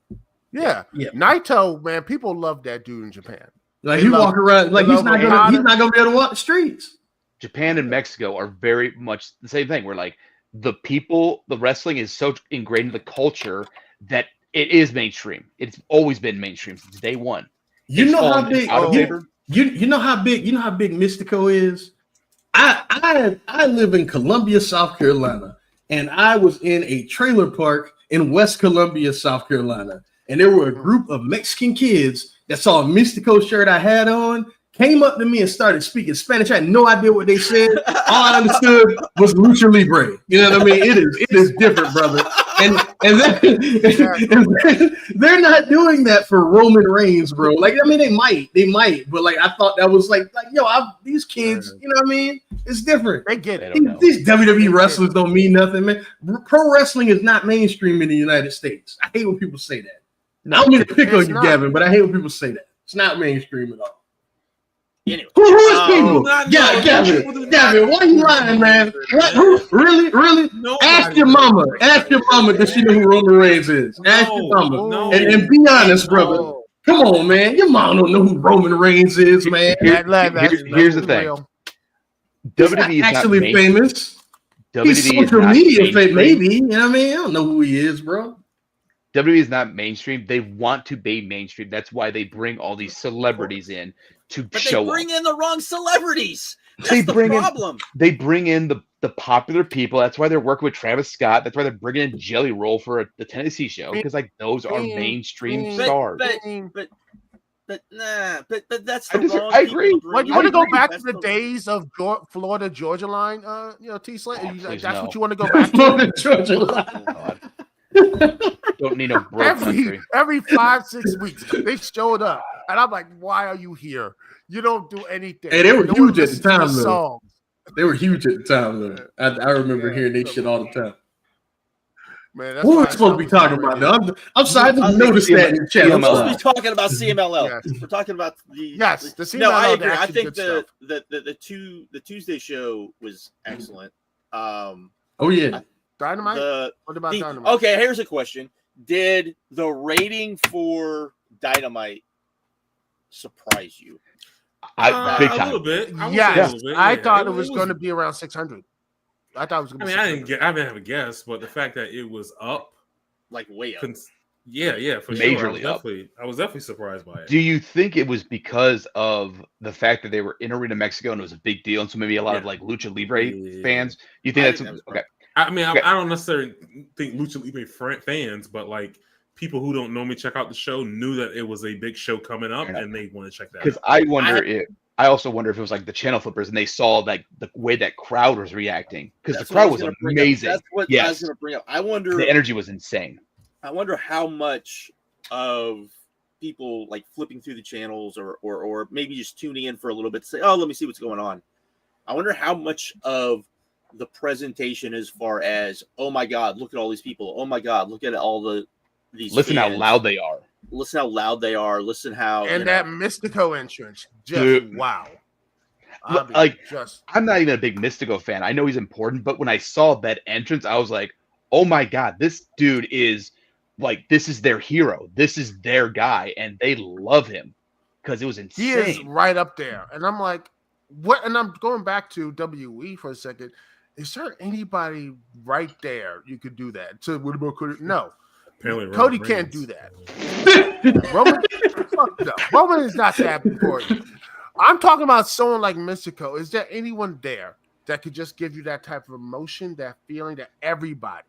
Yeah. Naito, man, people love that dude in Japan. Like he walk around like he's not gonna be able to walk the streets. Japan and Mexico are very much the same thing. Where like the wrestling is so ingrained in the culture that it is mainstream. It's always been mainstream since day one. You It's know how fallen big out of favor. you know how big Mystico is. I live in Columbia, South Carolina, and I was in a trailer park in West Columbia, South Carolina, and there were a group of Mexican kids that saw a Mystico shirt I had on, came up to me and started speaking Spanish. I had no idea what they said. All I understood was lucha libre. You know what I mean? It is different, brother. And they're not doing that for Roman Reigns, bro. Like, I mean, they might, but like, I thought that was like yo, these kids, you know what I mean? It's different. They get it. These WWE wrestlers don't mean nothing, man. Pro wrestling is not mainstream in the United States. I hate when people say that. I don't mean to pick on you, Gavin, but I hate when people say that. It's not mainstream at all. Anyway, Who is people? Gavin, why you lying, man? Really? Ask your mama. Does she know who Roman Reigns is? Ask your mama. And be honest, brother. Come on, man. Your mom don't know who Roman Reigns is, man. Here's the thing. WWE is actually not famous. He's social media famous, maybe. You know what I mean? I don't know who he is, bro. WWE is not mainstream. They want to be mainstream. That's why they bring all these celebrities in to show up. But they bring in the wrong celebrities. That's the problem. They bring in the popular people. That's why they're working with Travis Scott. That's why they're bringing in Jelly Roll for the Tennessee show, because like those are mainstream stars. But that's the wrong. I agree. Well, you want to go back to the days of Florida Georgia line, T-Slate? That's what you want to go back to? Florida Georgia line. Don't need no every 5-6 weeks they showed up, and I'm like, why are you here? You don't do anything. Hey, they were huge at the time, though. They were huge at the time, though. I remember hearing they shit all the time. Man, that's what we're supposed to be talking about, though. I'm sorry, I didn't notice that in the chat. We're supposed to be talking about CMLL. Yes. We're talking about the CMLL. No, I agree. I think the Tuesday show was excellent. Oh yeah. Dynamite? What about Dynamite? Okay, here's a question. Did the rating for Dynamite surprise you? Big time. A little bit. I thought it was going to be around 600. I thought it was going to be 600. I didn't have a guess, but the fact that it was up. Like way up. For Majorly sure. I was definitely surprised by it. Do you think it was because of the fact that they were in Arena Mexico and it was a big deal, and so maybe a lot of like Lucha Libre fans? You think that's okay? I mean, okay. I don't necessarily think Lucha Libre fans, but like people who don't normally check out the show knew that it was a big show coming up, and they want to check that out. Because I also wonder if it was like the channel flippers and they saw like the way that crowd was reacting, because the crowd was amazing. That's what I was going to bring up. I wonder the energy was insane. I wonder how much of people like flipping through the channels or maybe just tuning in for a little bit to say, oh, let me see what's going on. I wonder how much of the presentation as far as, oh my God, look at all these people. Oh my God, look at all these Listen fans. how loud they are. Listen how loud they are. Listen how that Mystico entrance. Just wow. I'm not even a big Mystico fan. I know he's important, but when I saw that entrance, I was like, oh my God, this dude is like, this is their hero. This is their guy, and they love him because it was insane. He is right up there. And I'm like, what? And I'm going back to WWE for a second. Is there anybody right there you could do that? So what about Cody? No. Apparently Cody can't do that. Roman is not that important. I'm talking about someone like Mystico. Is there anyone there that could just give you that type of emotion, that feeling that everybody,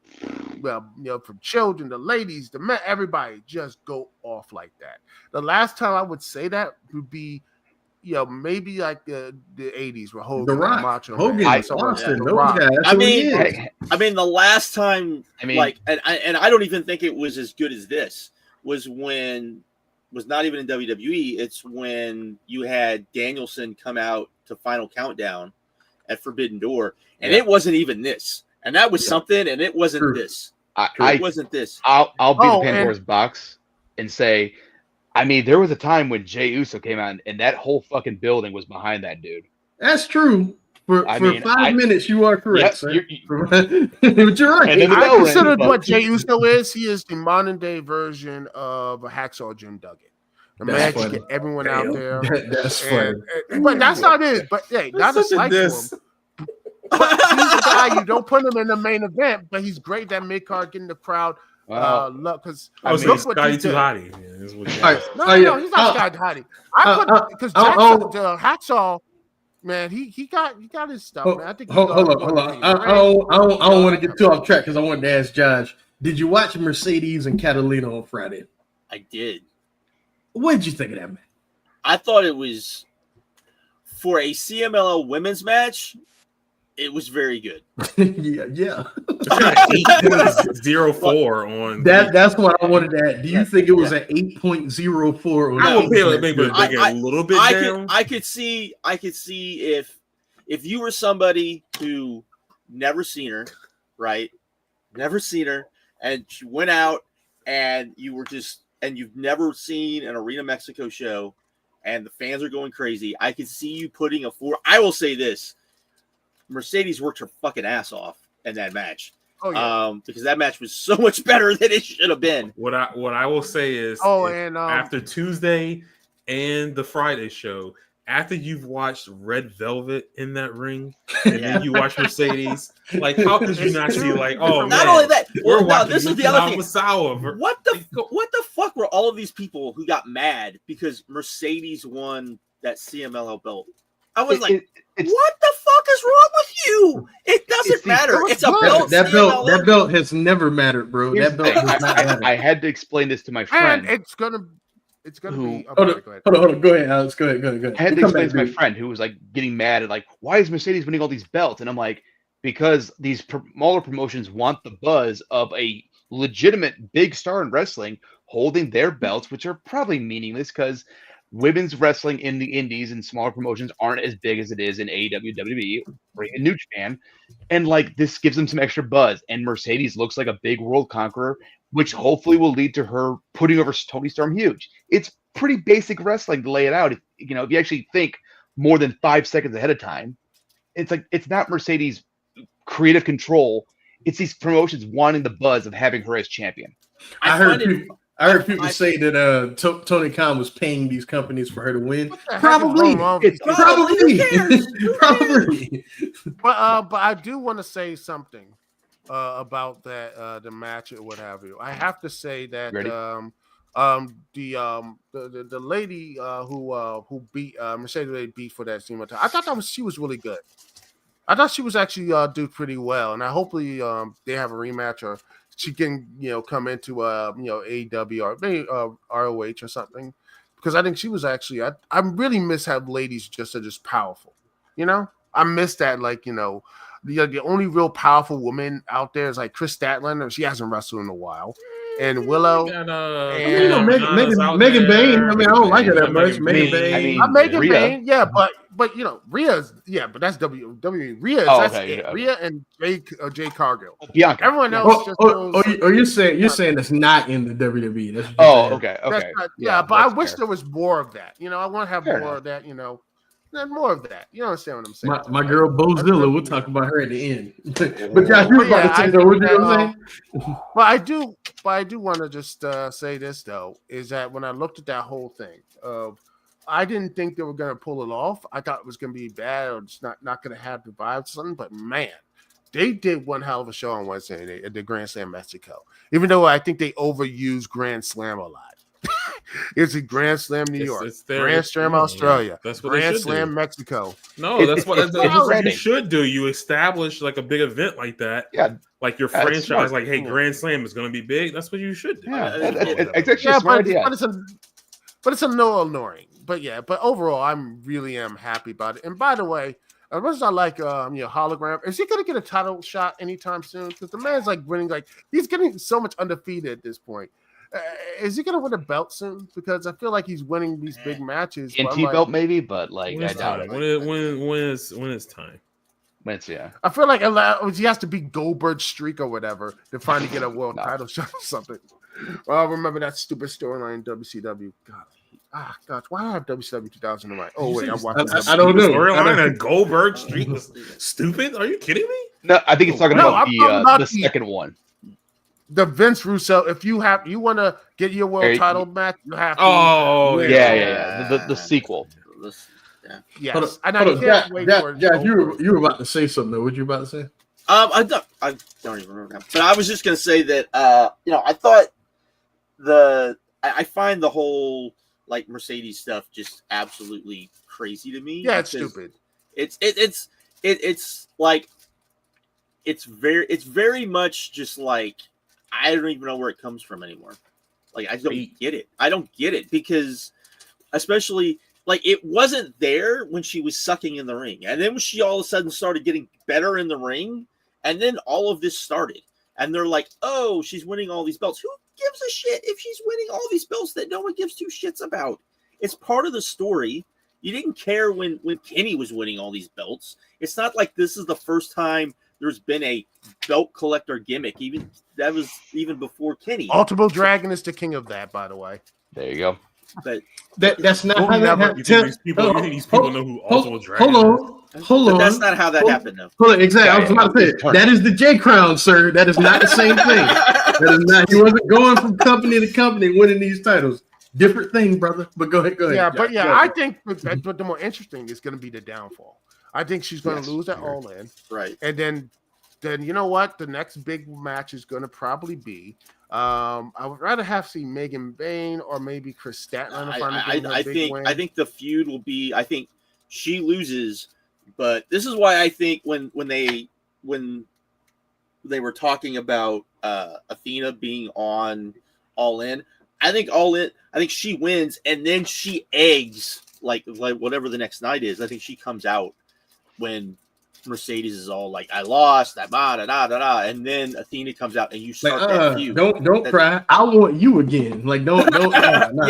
from children, the ladies, the men, everybody just go off like that? The last time I would say that would be, maybe like the 80s where Hogan, The Rock, Macho Hogan, Austin, those guys. I mean, the last time, and I don't even think it was as good as this. Was not even in WWE. It's when you had Danielson come out to Final Countdown at Forbidden Door, and it wasn't even this, and that was something, and it wasn't this. It wasn't this. I'll be the Pandora's box and say, I mean, there was a time when Jey Uso came out and that whole fucking building was behind that dude. That's true. For 5 minutes, you are correct. But you're right. I consider what Jey Uso is. He is the modern day version of a Hacksaw Jim Duggan. The That's match funny. get everyone out there. That's funny. But that's not it. But hey, not a slight to him. But he's the guy you don't put him in the main event, but he's great at mid card getting the crowd Wow. love because I was look saying what Scotty he too did. hotty. Yeah, that's what All right. No, he's not Scott Hottie. I put because the Hacksaw, man, he got his stuff, man. I think Hold on. I don't want to get too off track because I wanted to ask Josh. Did you watch Mercedes and Catalina on Friday? I did. What did you think of that match? I thought it was for a CMLL women's match. It was very good. yeah. It's got 8.04 on That's what I wanted to add. Do you think it was an 8.04? I will pay a little bit down. I could see if you were somebody who never seen her, right? Never seen her, and she went out and you've never seen an Arena Mexico show and the fans are going crazy. I could see you putting a 4. I will say this. Mercedes worked her fucking ass off in that match. Oh, yeah. Because that match was so much better than it should have been. What I will say is, after Tuesday and the Friday show, after you've watched Red Velvet in that ring, and then you watch Mercedes, like how could you not see like, oh not man, only that, we're watching this is the other thing. What the the fuck were all of these people who got mad because Mercedes won that CMLL belt? I was what the fuck is wrong with you? It doesn't matter. It's a belt. That belt has never mattered, bro. That belt does not matter. I had to explain this to my friend. And it's gonna be. Hold on. Go ahead, Alex. Go ahead. I had to explain to my friend who was like getting mad at like, why is Mercedes winning all these belts? And I'm like, because these smaller promotions want the buzz of a legitimate big star in wrestling holding their belts, which are probably meaningless because women's wrestling in the indies and smaller promotions aren't as big as it is in AEW, WWE, or in New Japan. And like this gives them some extra buzz. And Mercedes looks like a big world conqueror, which hopefully will lead to her putting over Tony Storm huge. It's pretty basic wrestling to lay it out. If you actually think more than 5 seconds ahead of time, it's like it's not Mercedes' creative control. It's these promotions wanting the buzz of having her as champion. I heard people say that Tony Khan was paying these companies for her to win. Probably. But I do want to say something about that the match or what have you. I have to say that the lady who beat Mercedes beat for that scene. I thought she was really good. I thought she was actually do pretty well, and I hopefully they have a rematch or she can come into AEW or maybe ROH or something, because I think she was actually I really miss how ladies just are just powerful. I miss that, like the only real powerful woman out there is like Chris Statlander. She hasn't wrestled in a while. And Willow. Megan Bain. I don't like her that much. Megan Bain. Megan Bain, yeah, but Rhea's, but that's WWE. Rhea and Jay Cargill. Bianca. Everyone else just goes. You're saying it's not in the WWE. That's okay. But I wish there was more of that. I want to have more of that. More of that. You understand what I'm saying? My girl Bozilla. We'll talk about her at the end. But Josh, you were about to say what you were saying. But I do want to just say this though, is that when I looked at that whole thing, I didn't think they were going to pull it off. I thought it was going to be bad or just not going to have the vibe or something. But man, they did one hell of a show on Wednesday at the Grand Slam Mexico. Even though I think they overused Grand Slam a lot. It's a Grand Slam New York, Grand Slam Australia, that's what Grand Slam Mexico. No, that's what you should do. You establish like a big event like that. Yeah, like your franchise, like, hey, Grand Slam is going to be big. That's what you should do. Yeah, it's actually a smart idea. But it's a little annoying. But overall, I really am happy about it. And by the way, as much as I like Hologram, is he going to get a title shot anytime soon? Because the man's like winning, like he's getting so much undefeated at this point. Is he going to win a belt soon? Because I feel like he's winning these big matches. NT belt maybe, but like I doubt it. When it's time. I feel like he has to beat Goldberg's streak or whatever to finally get a world title shot or something. Well, remember that stupid storyline in WCW. Gosh, why do I have WCW 2009? Oh wait, I'm watching. I don't know. Storyline at Goldberg Street was stupid. Are you kidding me? No, I think it's talking about the second one. the Vince Russo. If you want to get your world Hey, title match, you have to. Oh, win. Yeah. The sequel. Yes, Hold on, and hold I on. can't wait for it. Josh, you were about to say something though. What you about to say? I don't even remember now. But I was just gonna say that I thought I find the whole like Mercedes stuff just absolutely crazy to me. Yeah, it's stupid. It's like it's very much just like I don't even know where it comes from anymore. Like I don't get it. I don't get it because especially like it wasn't there when she was sucking in the ring. And then when she all of a sudden started getting better in the ring, and then all of this started. And they're like, oh, she's winning all these belts. Who gives a shit if she's winning all these belts that no one gives two shits about? It's part of the story. You didn't care when Kenny was winning all these belts. It's not like this is the first time there's been a belt collector gimmick. That was even before Kenny. Ultimate Dragon is the king of that, by the way. There you go. But That's not how that happened. You think these people know who Ultimate Dragon is? Hold on. That's not how that happened, though. Hold on, exactly. I was about to say that is the J Crown, sir. That is not the same thing. That is not. He wasn't going from company to company winning these titles. Different thing, brother. But go ahead. Yeah, Josh, I think but the more interesting is going to be the downfall. I think she's going to lose at All In, right? And then you know what? The next big match is going to probably be. I would rather have seen Megan Bain or maybe Chris Statlander. I think the feud will be. I think she loses, but this is why I think when they were talking about Athena being on All In, I think she wins, and then she eggs like whatever the next night is. I think she comes out when Mercedes is all like, I lost, and then Athena comes out and you start that feud. Don't cry. I want you again. Like don't.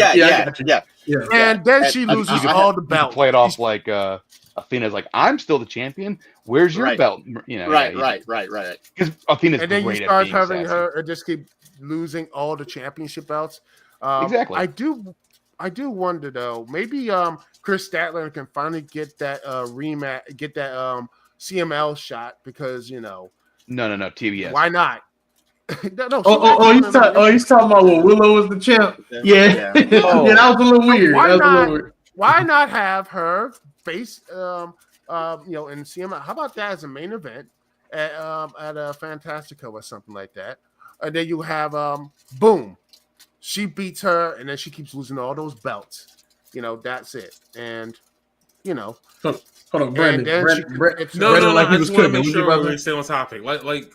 Yeah. And then she loses all the belts. Play it off like Athena's like, I'm still the champion. Where's your belt? You know, right. Because Athena's and then great you start at having sassy. her just keep losing all the championship belts. Exactly. I do wonder though. Maybe Chris Statlander can finally get that rematch, get that CML shot because No, TBS. Why not? He's talking about when Willow was the champ. Yeah. That was a little weird. Why not have her face in CML? How about that as a main event at a Fantastico or something like that? And then you have boom, she beats her, and then she keeps losing all those belts. That's it. And Hold on, Brandon. No. Like I he was just want to cooking. make What you sure about we to stay on topic. Like,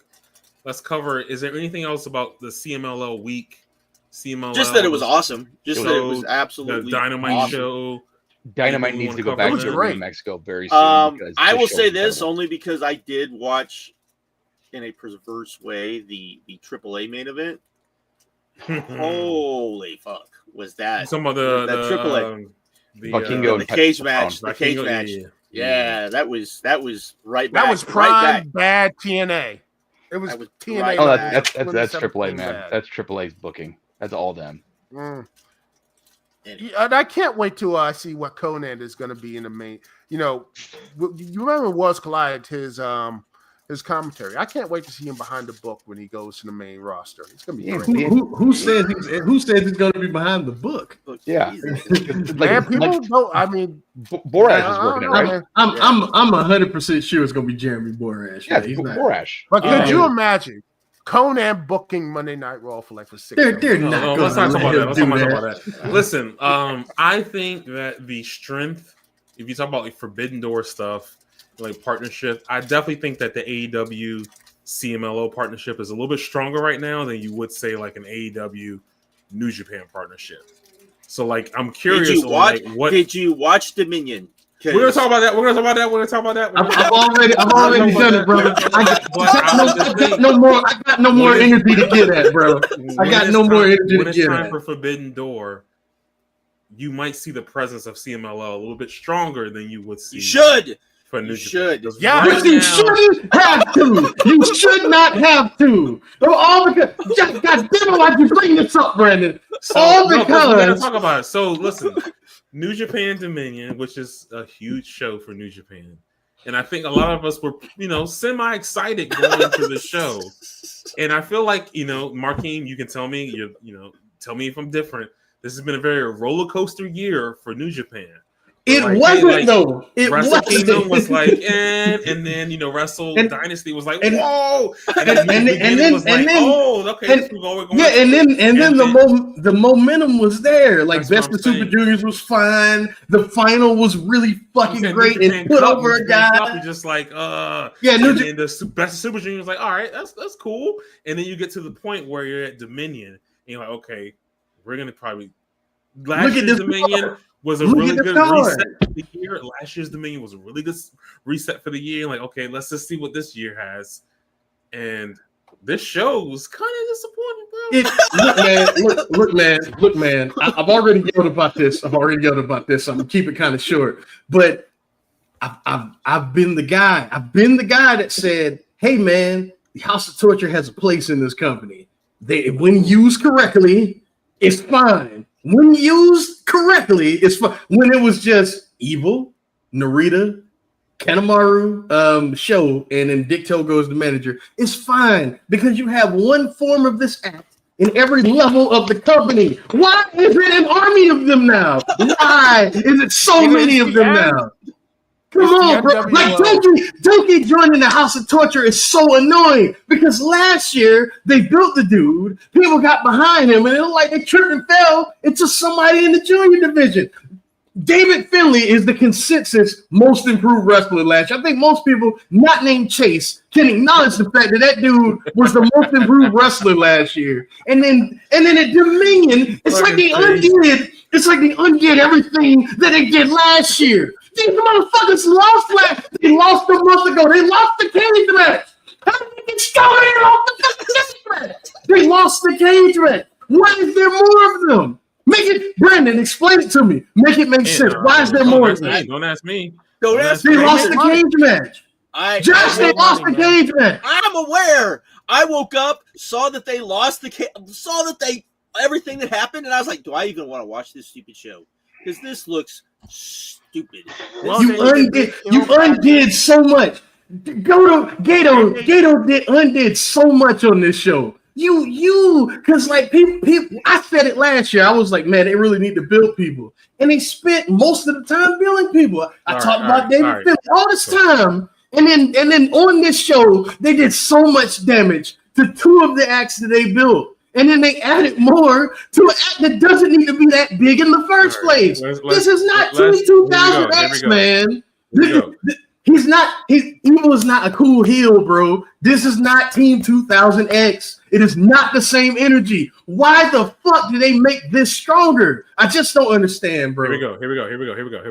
let's cover. Is there anything else about the CMLL week? CMLL. Just that it was awesome. Just that it was absolutely the Dynamite awesome. show. Dynamite needs to go back to Arena Mexico very soon. I will say this only because I did watch in a perverse way the AAA main event. Holy fuck! Was that some of the AAA? The cage match. The cage match. Yeah, that was right back. That was prime bad TNA. It was TNA. Right. Oh, that's AAA, man. Bad. That's AAA's booking. That's all them. And I can't wait to see what Conan is going to be in the main. You remember Worlds Collide his commentary. I can't wait to see him behind the book when he goes to the main roster. It's going to be great. Who said he's going to be behind the book? Yeah, man, people don't. I mean, Borash is working it, right? I'm 100% sure it's going to be Jeremy Borash. Yeah, he's Borash. But could you imagine Conan booking Monday Night Raw for 6 They're not. Let's not talk about that. Let's do not talk that. about that. Listen, I think that the strength, if you talk about Forbidden Door stuff, partnership, I definitely think that the AEW CMLL partnership is a little bit stronger right now than you would say an AEW New Japan partnership. So I'm curious. Did you watch Dominion? We're gonna talk about that. I've already done it, brother. I got no more energy to get at, bro. I got no more energy to get at. When it's time for Forbidden Door, you might see the presence of CMLL a little bit stronger than you would see. You should. For New Japan. Yeah, but you shouldn't have to. You should not have to. All because, God damn it, why'd you bring this up, Brandon? All because. We gotta talk about it. So listen, New Japan Dominion, which is a huge show for New Japan, and I think a lot of us were, semi excited going into the show. And I feel like, Marquine, you can tell me, tell me if I'm different. This has been a very roller coaster year for New Japan. It wasn't though. It Wrestle wasn't. Kingdom was like, and then Wrestle Dynasty was like, whoa, and then was like, oh, okay, this is going. Yeah, and then the momentum was there. Like Best of Super saying. Juniors was fine. The final was really fucking great and put over a guy. Just like, yeah, and then the Best of Super Juniors was like, all right, that's cool. And then you get to the point where you're at Dominion, and you're like, okay, we're gonna probably last year's Dominion. Was a really good reset for the year. Last year's Dominion was a really good reset for the year. Like, okay, let's just see what this year has. And this show was kind of disappointing, bro. Look, man. I've already yelled about this. I'm gonna keep it kind of short. But I've been the guy. I've been the guy that said, "Hey, man, the House of Torture has a place in this company. When used correctly, it's fine." When used correctly, it's fun. When it was just Evil, Narita, Kanemaru show, and then Dick Togo is the manager, it's fine because you have one form of this act in every level of the company. Why is it an army of them now? Why is it so many of them now? Come on, bro. Like Doki joining the House of Torture is so annoying because last year they built the dude, people got behind him, and it looked like they tripped and fell into somebody in the junior division. David Finlay is the consensus most improved wrestler last year. I think most people not named Chase can acknowledge the fact that that dude was the most improved wrestler last year. And then at Dominion, it's like they undid everything that they did last year. These motherfuckers lost They lost a month ago. They lost the cage match. How did they get started off the cage match? They lost the cage match. Why is there more of them? Brandon, explain it to me. Make it make sense. Why is there more of them? Don't ask me. They lost the cage match. They lost the cage match. I'm aware. I woke up, saw that they lost everything that happened, and I was like, do I even want to watch this stupid show? Because this looks stupid. Well, you undid so much. Gato undid so much on this show. Because like people, I said it last year. I was like, man, they really need to build people, and they spent most of the time building people. I talked about David Finlay all this time, and then on this show, they did so much damage to two of the acts that they built. And then they added more to an act that doesn't need to be that big in the first place. This is not 2000 X, man. Evil is not a cool heel, bro. This is not Team 2000 X. It is not the same energy. Why the fuck do they make this stronger? I just don't understand, bro. Here we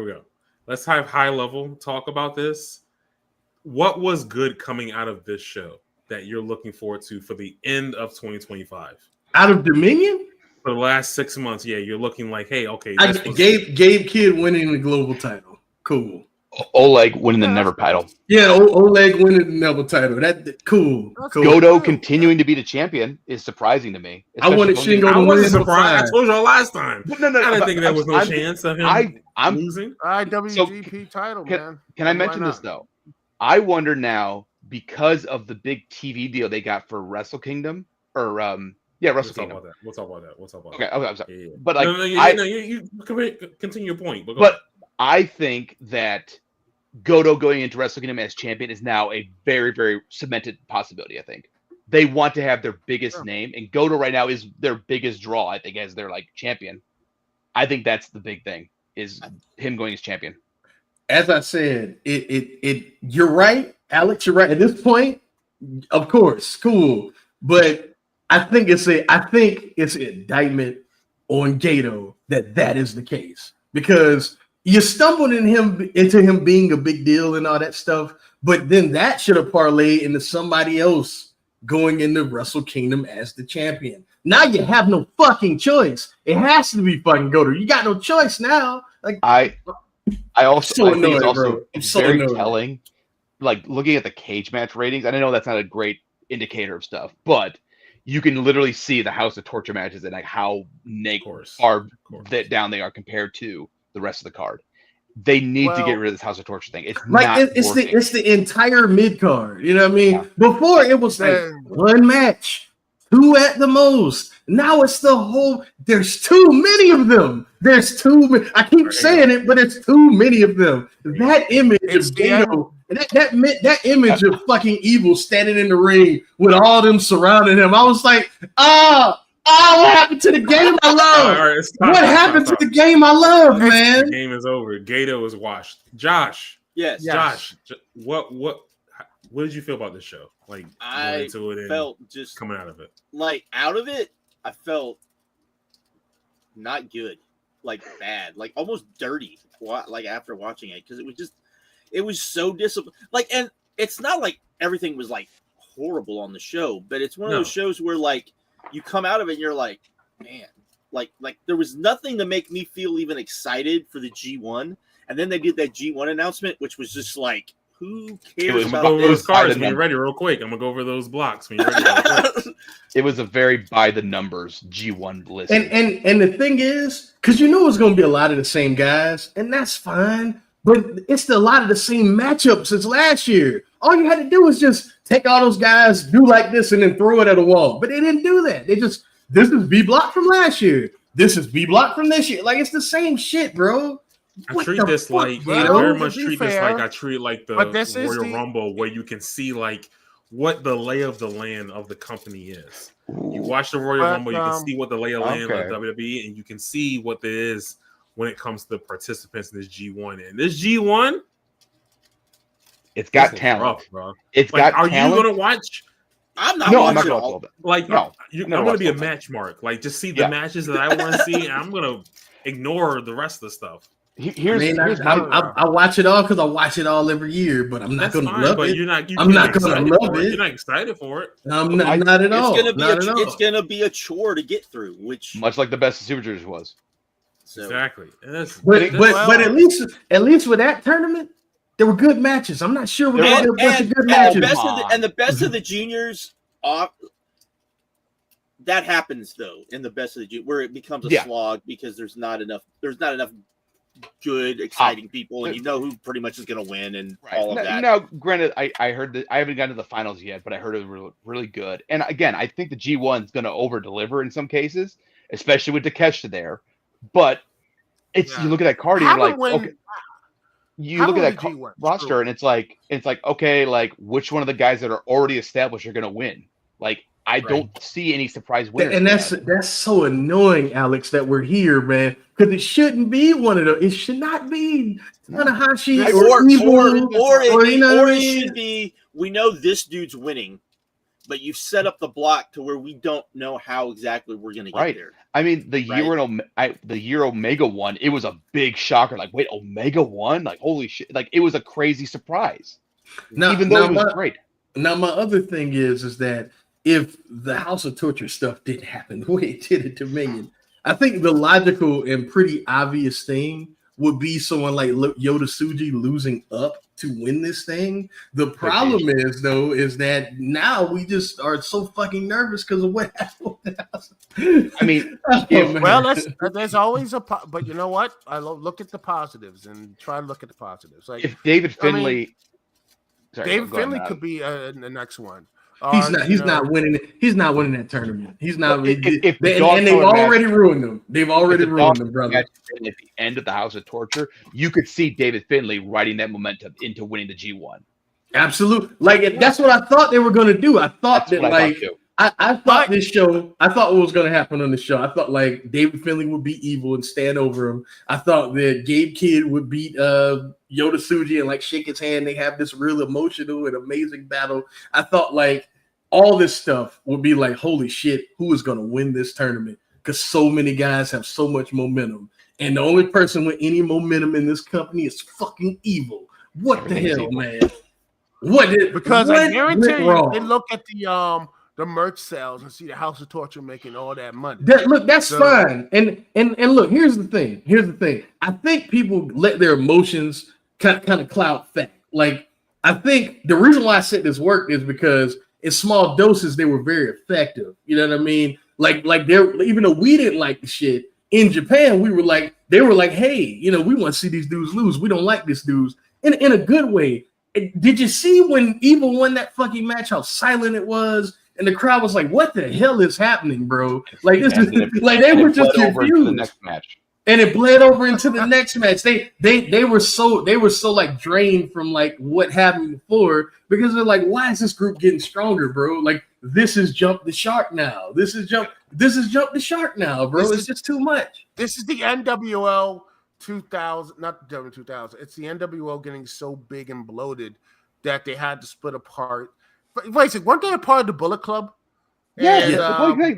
go. Let's have high level talk about this. What was good coming out of this show that you're looking forward to for the end of 2025? Out of Dominion? For the last 6 months, yeah, you're looking like, hey, okay. Gabe Kidd winning the global title. Cool. Oleg winning the Never title. Yeah, Oleg winning the Never title. Cool. Goto continuing to be the champion is surprising to me. I wanted Shingo to win. I told y'all last time. No. I didn't think there was no chance of him losing. IWGP title, man. Can I mention this, though? I wonder now, because of the big TV deal they got for Wrestle Kingdom, or Wrestle Kingdom. We'll talk about that. Okay, I'm sorry. Yeah. But like, you continue your point. But I think that Goto going into Wrestle Kingdom as champion is now a very, very cemented possibility. I think they want to have their biggest name, and Goto right now is their biggest draw. I think as their champion. I think that's the big thing is him going as champion. As I said, you're right, Alex. You're right. At this point, of course, cool. But I think it's an indictment on Gato that is the case because you stumbled into him being a big deal and all that stuff, but then that should have parlayed into somebody else going into Wrestle Kingdom as the champion. Now you have no fucking choice. It has to be fucking Goto. You got no choice now. Like I also think it's also very annoying. telling. Like looking at the cage match ratings, and I know that's not a great indicator of stuff, but you can literally see the House of Torture matches and like how far that down they are compared to the rest of the card. they need to Well- get rid of this House of Torture thing. It's Like not working. it's the entire mid card. You know what I mean? Yeah. Before it was like Man. one match, two at the most. Now it's the whole. There's too many of them. There's too many. I keep saying it, but it's too many of them. That image It's of Gato, that image of fucking Evil standing in the ring with all them surrounding him. I was like, what happened to the game I love? All right, stop, What stop, happened stop, to the game I love, man? The game is over. Gato is washed. Josh, Yes. Josh, what did you feel about this show? Like I going into it and felt just coming out of it. like out of it, I felt not good, like bad, like almost dirty. Like after watching it, because it was so disappointing. Like, and it's not like everything was like horrible on the show, but it's one of those shows where like you come out of it and you're like, man, like there was nothing to make me feel even excited for the G1, and then they did that G1 announcement, which was just like, who cares I'm gonna about go over those this? cards when you're ready, real quick. I'm gonna go over those blocks when you're ready. Real quick. It was a very by the numbers G1 list. And the thing is, because you know it's going to be a lot of the same guys, and that's fine. But it's a lot of the same matchups as last year. All you had to do was just take all those guys, do like this, and then throw it at a wall. But they didn't do that. They just, this is B block from last year. This is B block from this year. Like, it's the same shit, bro. I treat this like I Well, very to much be treat this fair, like I treat like the but this is Royal the- Rumble, where you can see like what the lay of the land of the company is. You watch the Royal Rumble, you can see what the lay of land okay. of WWE, and you can see what it is when it comes to the participants in this G1. And this G1, It's got this is talent. rough, bro. It's Like, got are talent. you gonna watch? I'm not No, I'm watching not all. going to. Like, No, I'm never gonna watch be a all that. match mark. Like, just see the Yeah. matches that I want to see, and I'm gonna ignore the rest of the stuff. Here's I watch it all because I watch it all every year, but I'm not That's going to fine, love but it. you're not. You I'm can't not be gonna excited love for it. You're not excited for it. I'm not at all. It's gonna be Not at all. it's gonna be a chore to get through, which much like the best of Super Juniors was. so Exactly. And that's, But at least with that tournament, there were good matches. I'm not sure we're going to get a bunch of good matches. the best of the juniors off. That happens though in the best of the juniors, where it becomes a slog because there's not enough good, exciting people, and you know who pretty much is going to win and all of that. Now, granted, I heard that I haven't gotten to the finals yet, but I heard it was really, really good. And again, I think the G1 is going to over deliver in some cases, especially with Takeshita there. But it's you look at that card and you're like, okay. You look at that roster and it's like okay, like which one of the guys that are already established are going to win? Like I don't see any surprise winners. And that's so annoying, Alex, that we're here, man. Because it shouldn't be one of those. It should not be Tanahashi or it should be. We know this dude's winning, but you've set up the block to where we don't know how exactly we're going to get there. I mean, the year Omega won, it was a big shocker. Like, wait, Omega won? Like, holy shit! Like, it was a crazy surprise. Even though it was great. Now, my other thing is that if the House of Torture stuff didn't happen the way it did at Dominion, I think the logical and pretty obvious thing would be someone like Yoda Tsuji losing up to win this thing. The problem is that now we just are so fucking nervous because of what happened. I mean, there's always but you know what? I look at the positives and try to look at the positives. Like if David Finlay, David Finlay could be the next one. He's not winning. He's not winning that tournament. He's not. And they've already ruined him. They've already ruined him, brother. At the end of the House of Torture, you could see David Finlay riding that momentum into winning the G1. Absolutely. Like that's what I thought they were going to do. I thought I thought this show. I thought what was going to happen on the show. I thought like David Finlay would be evil and stand over him. I thought that Gabe Kidd would beat Yoda Tsuji and like shake his hand. They have this real emotional and amazing battle. I thought like all this stuff would be like, holy shit, who is going to win this tournament? Because so many guys have so much momentum, and the only person with any momentum in this company is fucking evil. What the hell, man? I guarantee you, they look at the merch sales and see the House of Torture making all that money. That's fine. And look, here's the thing. I think people let their emotions kind of cloud fact. Like, I think the reason why I said this worked is because in small doses they were very effective. You know what I mean? Like they're, even though we didn't like the shit, in Japan, they were like, hey, you know, we want to see these dudes lose. We don't like this dudes in a good way. Did you see when Evil won that fucking match, how silent it was? And the crowd was like, what the hell is happening, bro? Like, this is like they were just confused. The next match. And it bled over into the next match. They were so like drained from like what happened before, because they're like, why is this group getting stronger, bro? Like, this is jump the shark now. This is jump the shark now, bro. It's just too much. This is the NWO 2000, not the W2000. It's the NWO getting so big and bloated that they had to split apart. But wait a second, weren't they a part of the Bullet Club? Yeah, And,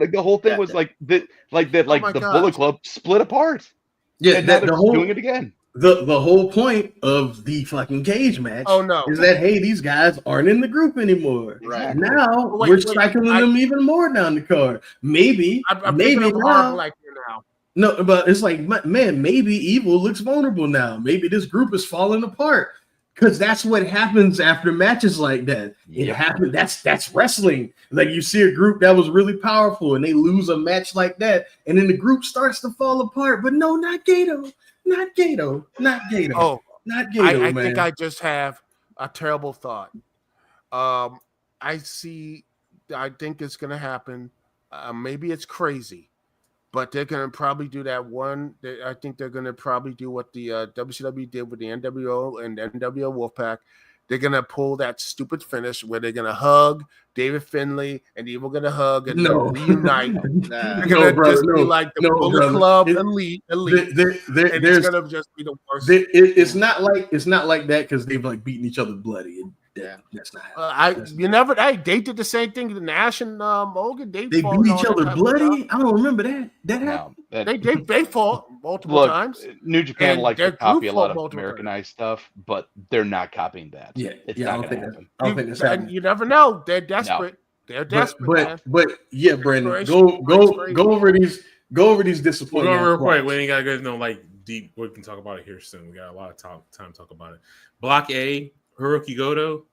like the whole thing was like the Bullet Club split apart. Yeah, and now they're doing it again. The whole point of the fucking cage match is that, hey, these guys aren't in the group anymore. Right. Now we're cycling them even more down the card. Maybe now. Like now. No, but it's like, man, maybe Evil looks vulnerable now. Maybe this group is falling apart. Because that's what happens after matches like that. It happens. That's wrestling. Like, you see a group that was really powerful and they lose a match like that, and then the group starts to fall apart. But no, not Gato. Not Gato. Not Gato. Oh, not Gato, I man. think I just have a terrible thought. I think it's going to happen. Maybe it's crazy, but they're going to probably do that one. I think they're going to probably do what the WCW did with the NWO and NWO Wolfpack. They're going to pull that stupid finish where they're going to hug David Finlay and Evil going to hug and reunite. They're going to just be like the Bullet Club elite. It's going to just be the worst. It's not like that because they've like beaten each other bloody. That's not. They did the same thing to Nash and Hogan. They beat each other bloody. I don't remember that. That happened. They fought multiple times. New Japan likes to copy a lot of Americanized stuff, but they're not copying that. Yeah, it's not going to happen. I don't think that's happening. You never know. They're desperate. No. They're desperate. But yeah, Brandon, go over these disappointing. Real quick, we ain't got to go like deep. We can talk about it here soon. We got a lot of time to talk about it. Block A. Hiroki Goto,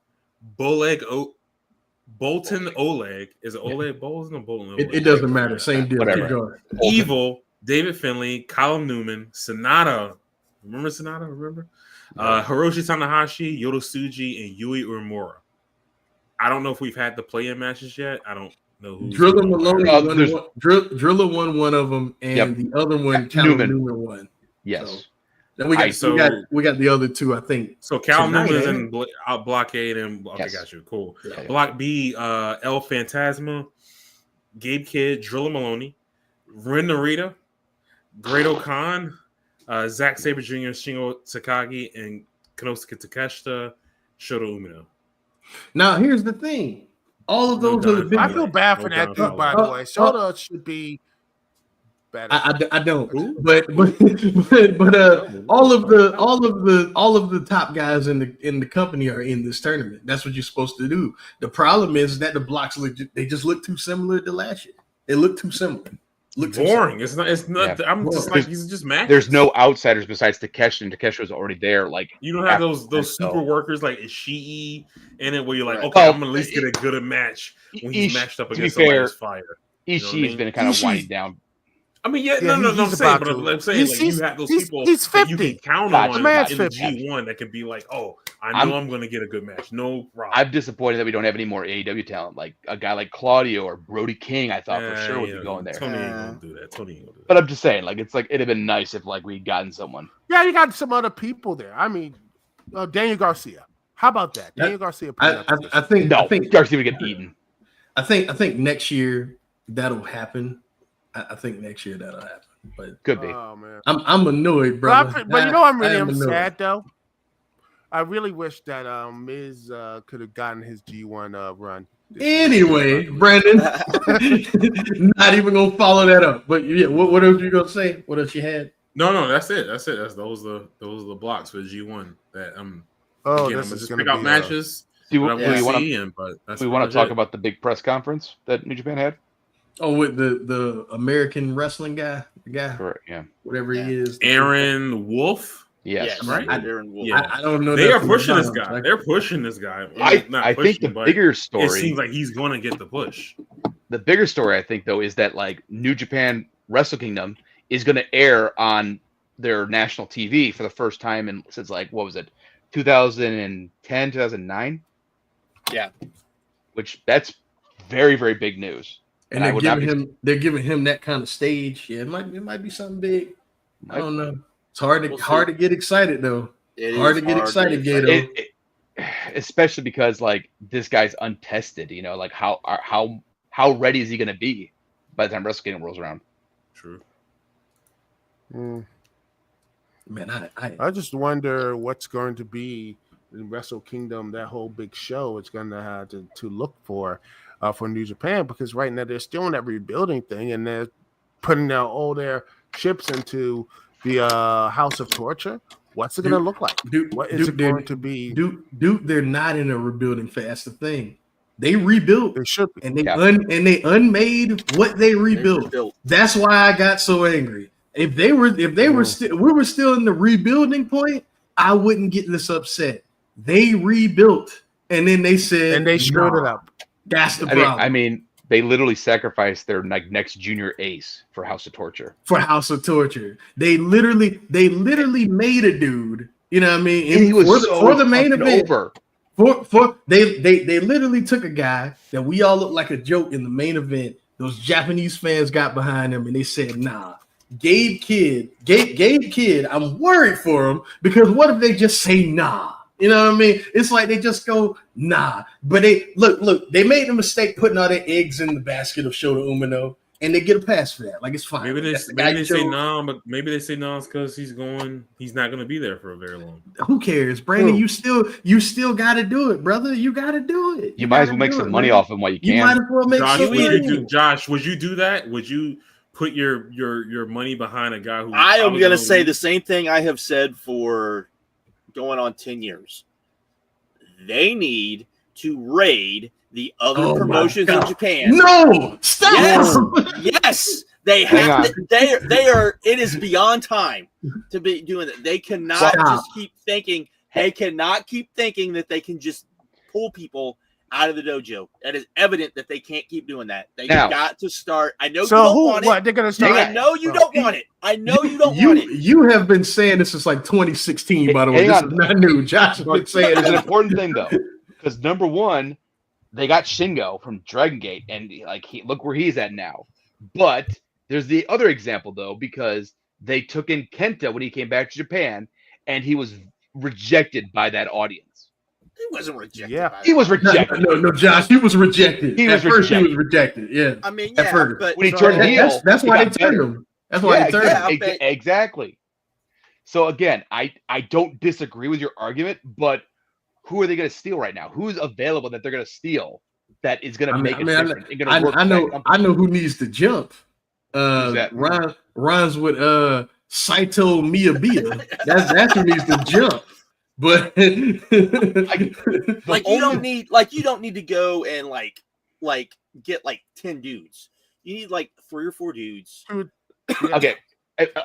Bolton Oleg. Is it Oleg Bolton or Bolton Oleg? It doesn't matter. Same deal. Evil, David Finlay, Colin Newman, Sonata. Remember Sonata? Hiroshi Tanahashi, Yoto Tsuji, and Yui Uemura. I don't know if we've had the play-in matches yet. I don't know who. Driller Maloney Driller won one of them, and the other one, Newman won. Yes. So. Then we got the other two, I think. So Cal Newman's in Block A, and got you. Cool. Yeah. Block B, El Phantasma, Gabe Kidd, Driller Maloney, Ren Narita, Great Khan, Zack Sabre Jr., Shingo Takagi, and Konosuke Takeshita, Shota Umino. Now, here's the thing. All of those are the big. I feel bad for that dude, by the way. Shota should be better. I don't, but all of the top guys in the company are in this tournament. That's what you're supposed to do. The problem is that the blocks they just look too similar to last year. They look too similar. Boring. It's not. Yeah. I'm just like he's just mad. There's no outsiders besides Takeshi, and Takeshi was already there. Like you don't have those super workers like Ishii in it, where you're like, okay, I'm gonna at least get a good match when he's matched up against somebody's fire. Ishii's been kind of winding down. I mean, no. I'm saying like you have those people that you can count on in the G1 that can be like, oh, I know I'm going to get a good match. No problem. I'm disappointed that we don't have any more AEW talent, like a guy like Claudio or Brody King. I thought for sure would be going there. Tony ain't going to do that. But I'm just saying, like, it's like it'd have been nice if like we'd gotten someone. Yeah, you got some other people there. I mean, Daniel Garcia. How about that? Daniel Garcia. I think Garcia would get eaten. I think next year that'll happen. I think next year that'll happen, but could be. Oh man, I'm annoyed, brother. But you know, I'm sad though. I really wish that Miz could have gotten his G1 run. Anyway, Brandon, not even gonna follow that up. But yeah, what else you gonna say? What else you had? No, that's it. Those are the blocks for G1 that I'm. Oh, again, I'm just pick out matches. We want to talk about the big press conference that New Japan had. Oh, with the American wrestling guy, the guy, correct? Yeah, whatever he is, Aaron Wolf. Yes, right. Aaron Wolf. I don't know. They are pushing this guy. They're pushing this guy. I think the bigger story. It seems like he's going to get the push. The bigger story, I think, though, is that like New Japan Wrestle Kingdom is going to air on their national TV for the first time in since like what was it, 2010, 2009? Yeah. Which that's very, very big news. And they're giving him that kind of stage. Yeah, it might be something big. I don't know. It's hard to get excited though. Hard to get excited, Gato. Especially because like this guy's untested. You know, like how ready is he going to be by the time Wrestle Kingdom rolls around? True. Man, I just wonder what's going to be in Wrestle Kingdom, that whole big show. It's going to have to look for New Japan, because right now they're still in that rebuilding thing, and they're putting out all their chips into the House of Torture. What's it going to look like? What is it going to be? Dude, they're not in a rebuilding phase. The thing, they rebuilt. They should be. And they unmade what they rebuilt. That's why I got so angry. If we were still in the rebuilding point, I wouldn't get this upset. They rebuilt, and then they said, and they screwed it up. That's the problem. I mean, they literally sacrificed their like next junior ace for House of Torture. They literally made a dude. You know what I mean? And he was for the main event. Over. They literally took a guy that we all looked like a joke in the main event. Those Japanese fans got behind him and they said, "Nah, Gabe Kidd, I'm worried for him, because what if they just say nah?" You know what I mean? It's like they just go nah. But they look, they made the mistake putting all their eggs in the basket of Shota Umino, and they get a pass for that. Like, it's fine. Maybe they say no, but maybe they say no because he's not going to be there for a very long. Who cares, Brandon? You still got to do it, brother. You got to do it. You might as well make some money off him while you can. You might as well make some money. Josh, would you do that? Would you put your money behind a guy who? I am going to say the same thing I have said for going on 10 years. They need to raid the other promotions in Japan. No, stop. Yes, they have. They are. It is beyond time to be doing that. They cannot just keep thinking. They cannot keep thinking that they can just pull people out of the dojo. That is evident that they can't keep doing that. They got to start. I know you don't want it. They're going to start. I know you don't want it. I know you don't want it. You have been saying this since like 2016, by the way. This is not new. Josh has been saying it's an important thing though, because number one, they got Shingo from Dragon Gate, and look where he's at now. But there's the other example though, because they took in Kenta when he came back to Japan, and he was rejected by that audience. He wasn't rejected. Yeah, he was rejected. No, Josh, he was rejected. He was rejected. Yeah, I mean, but when he turned heel, that's why they turned him. That's why they turned him. Exactly. So again, I don't disagree with your argument, but who are they going to steal right now? Who's available that they're going to steal that is going to make a difference? I know who needs to jump. Rhymes with Saito Miyabia. That's who needs to jump. But you don't need to go and get 10 dudes. You need 3 or 4 dudes. Okay,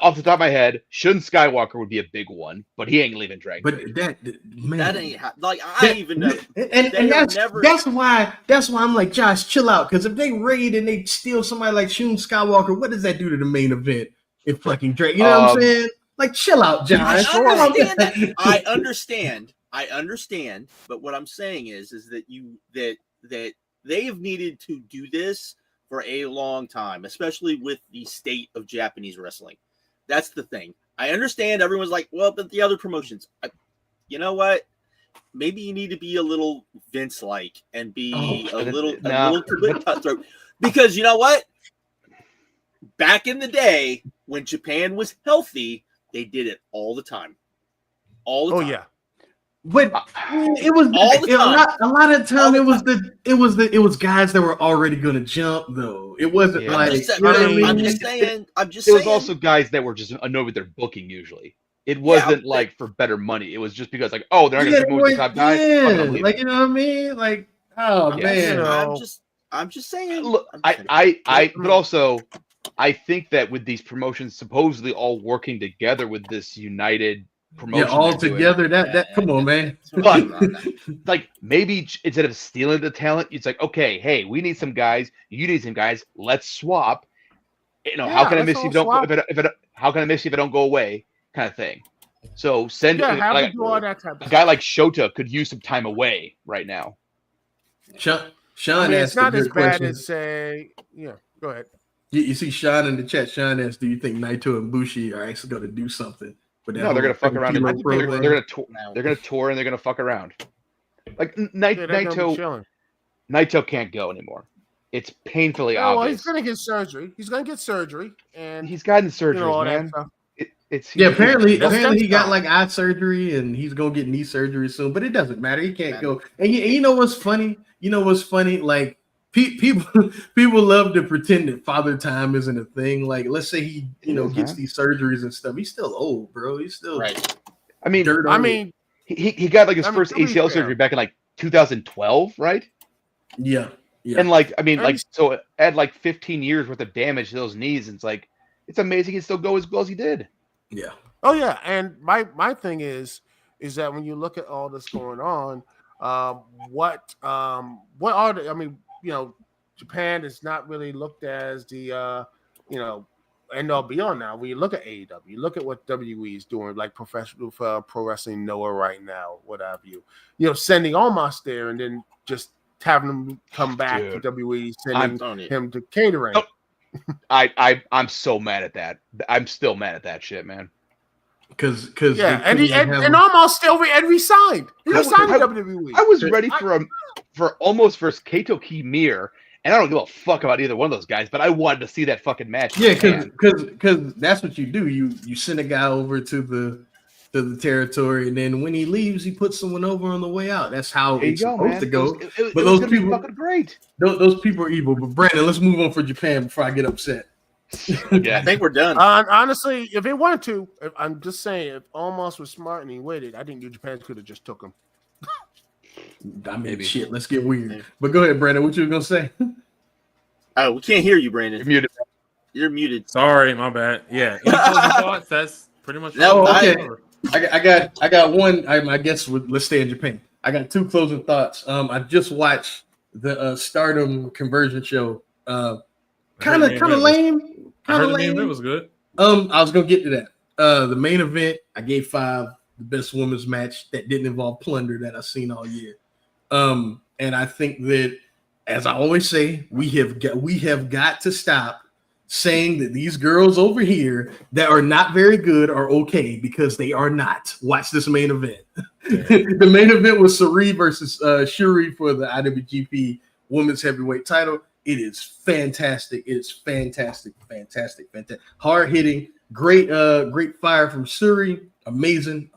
off the top of my head, Shun Skywalker would be a big one, but he ain't leaving Dragon. But that ain't I even know. And that's why I'm like, Josh, chill out, because if they raid and they steal somebody like Shun Skywalker, what does that do to the main event in fucking Dragon? You know what I'm saying? Like, chill out, Josh. I understand. But what I'm saying is that they have needed to do this for a long time, especially with the state of Japanese wrestling. That's the thing. I understand everyone's like, well, but the other promotions. You know what? Maybe you need to be a little Vince-like and be a little cutthroat. Because you know what? Back in the day, when Japan was healthy, they did it all the time. All the time. Oh yeah. But it was all the time. A lot of the time it was guys that were already gonna jump though. It wasn't I'm just saying. It was also guys that were just annoyed with their booking usually. It wasn't for better money. It was just because they're not gonna promote the top guys. You know what I mean? Like, oh man. I'm just saying. Look, but also I think that with these promotions supposedly all working together with this united promotion, all together, come on, man. But maybe instead of stealing the talent, it's like, okay, hey, we need some guys, you need some guys, let's swap. how can I miss you if all how can I miss you if I don't go away, kind of thing. So send have like, to do all that type of a guy like Shota could use some time away right now. Sean I mean, asked it's not a as good bad question. as say, go ahead. You see Sean in the chat. Sean asked, "Do you think Naito and Bushi are actually going to do something?" But No, they're gonna fuck around. They're gonna tour. They're gonna tour and they're gonna fuck around. Like Naito can't go anymore. It's painfully obvious. Well, he's gonna get surgery. And he's gotten surgery, all man. Apparently he got tough. like eye surgery and he's gonna get knee surgery soon. But it doesn't matter. He can't go. And you know what's funny? Like people love to pretend that father time isn't a thing. Like, let's say he gets these surgeries and stuff. He's still old, bro. He's still right. I mean, he got like his first ACL surgery back in like 2012, right? Yeah. And like, I mean, like, so add like 15 years worth of damage to those knees, and it's amazing he can still go as well as he did. Yeah. Oh yeah, and my thing is that when you look at all this going on, what are the? I mean, Japan is not really looked as the end all be all now. When you look at AEW, you look at what WWE is doing, like professional pro wrestling Noah right now, what have you. Sending Omos there and then just having him come back to WWE, sending him to catering. I'm so mad at that. I'm still mad at that shit, man. Because and almost still resigned. He resigned to WWE. I was ready for almost versus Kaito Kiyomiya, and I don't give a fuck about either one of those guys, but I wanted to see that fucking match. Yeah, because that's what you do. You send a guy over to the territory, and then when he leaves, he puts someone over on the way out. That's how it's supposed to go. But those people, fucking great. Those people are evil. But Brandon, let's move on for Japan before I get upset. Yeah, I think we're done. Honestly, if they wanted to, I'm just saying, if Omos was smart and he waited, I think New Japan could have just took him. I mean, shit, let's get weird. Yeah. But go ahead, Brandon. What you gonna say? Oh, we can't hear you, Brandon. You're muted. Sorry, my bad. Yeah. Any closing thoughts? That's pretty much. Okay. I got one. I guess let's stay in Japan. I got two closing thoughts. I just watched the Stardom conversion show. Kind of lame. I heard the main event was good. I was gonna get to that. The main event, I gave 5. The best women's match that didn't involve plunder that I've seen all year. And I think that, as I always say, we have got to stop saying that these girls over here that are not very good are okay, because they are not. Watch this main event. The main event was Sareee versus Shuri for the IWGP Women's Heavyweight title. It is fantastic. It's fantastic. Hard hitting, great fire from Shuri. Amazing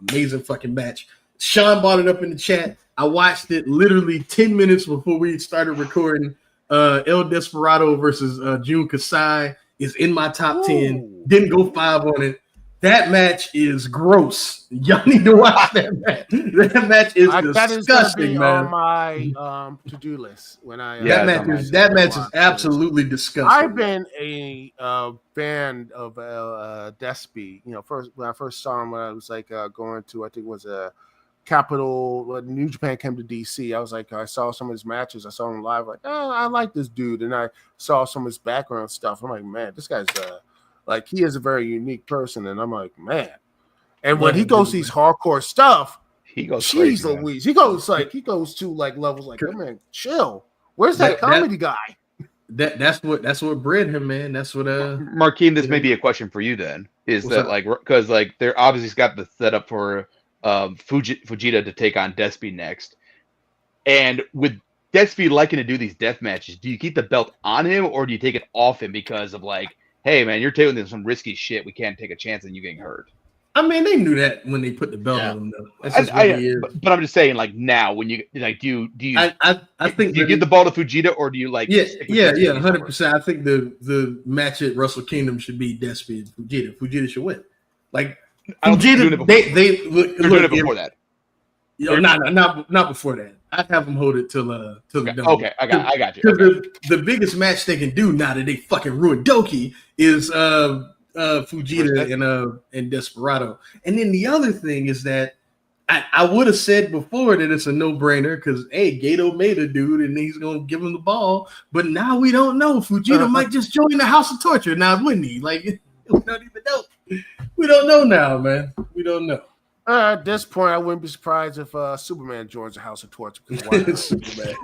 fucking match. Sean brought it up in the chat. I watched it literally 10 minutes before we started recording. El Desperado versus Jun Kasai is in my top 10. Didn't go 5 on it. That match is gross. Y'all need to watch that match. That match is disgusting, man. On my to-do list when I that match is absolutely disgusting. I've been a fan of Despy. When I first saw him, when I was like going to, I think it was a Capital. New Japan came to DC. I was like, I saw some of his matches. I saw him live. Like, I like this dude, and I saw some of his background stuff. I'm like, man, this guy's like, he is a very unique person, and I'm like, man. And when he goes these hardcore stuff, he goes jeez crazy, Louise. He goes to like levels like, oh, man, chill. Where's that comedy guy? That's what bred him, man. That's what Markeem, this may be a question for you then. Is that like, because like they're obviously got the setup for Fujita to take on Despy next, and with Despy liking to do these death matches, do you keep the belt on him or do you take it off him because of like, hey man, you're taking some risky shit, we can't take a chance on you getting hurt? I mean, they knew that when they put the belt on him, though. That's just what he is. But I'm just saying, like, now when you like, do you I think do you give the ball to Fujita or do you like 100%. I think the match at Wrestle Kingdom should be Despy and Fujita. Fujita should win. Like, Fujita, they look doing it before that. Not before that. I'd have them hold it till the dome. Okay, I got you. Because the biggest match they can do now that they fucking ruined Doki is Fujita and Desperado. And then the other thing is that I would have said before that it's a no-brainer because hey, Gato made a dude and he's gonna give him the ball. But now we don't know. Fujita might just join the House of Torture now, wouldn't he? Like we don't even know. We don't know now, man. We don't know. At this point, I wouldn't be surprised if Superman joins the House of Torture. Why not? Superman.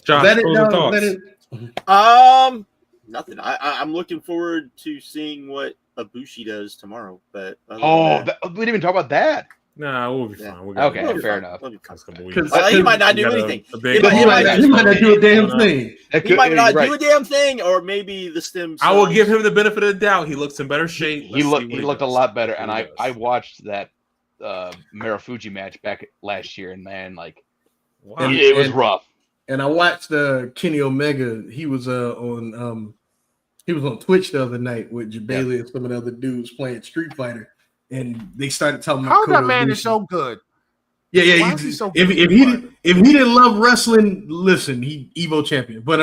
Josh, That it, closing no, thoughts. that it. Nothing. I'm looking forward to seeing what Ibushi does tomorrow. But Oh, we didn't even talk about that. Nah, we'll be Yeah. fine. We'll Okay, We'll be fair fine. enough. We'll be fine. That's a couple weeks. Because- He might not do We got anything. a big He might He might not do a damn thing. He might not do a damn thing, or maybe the stem. I will cells- give him the benefit of the doubt. He looks in better shape. He Let's see looked what he looked a does. lot better, and What he I does. watched that Marufuji match back last year, and man, like Wow. And- it was rough. And I watched Kenny Omega. He was on Twitch the other night with Jabali and some of the other dudes playing Street Fighter, and they started talking about How that Kota man is Ibushi. so good? Yeah. Why is he so If good? he didn't love wrestling, listen, he Evo champion. But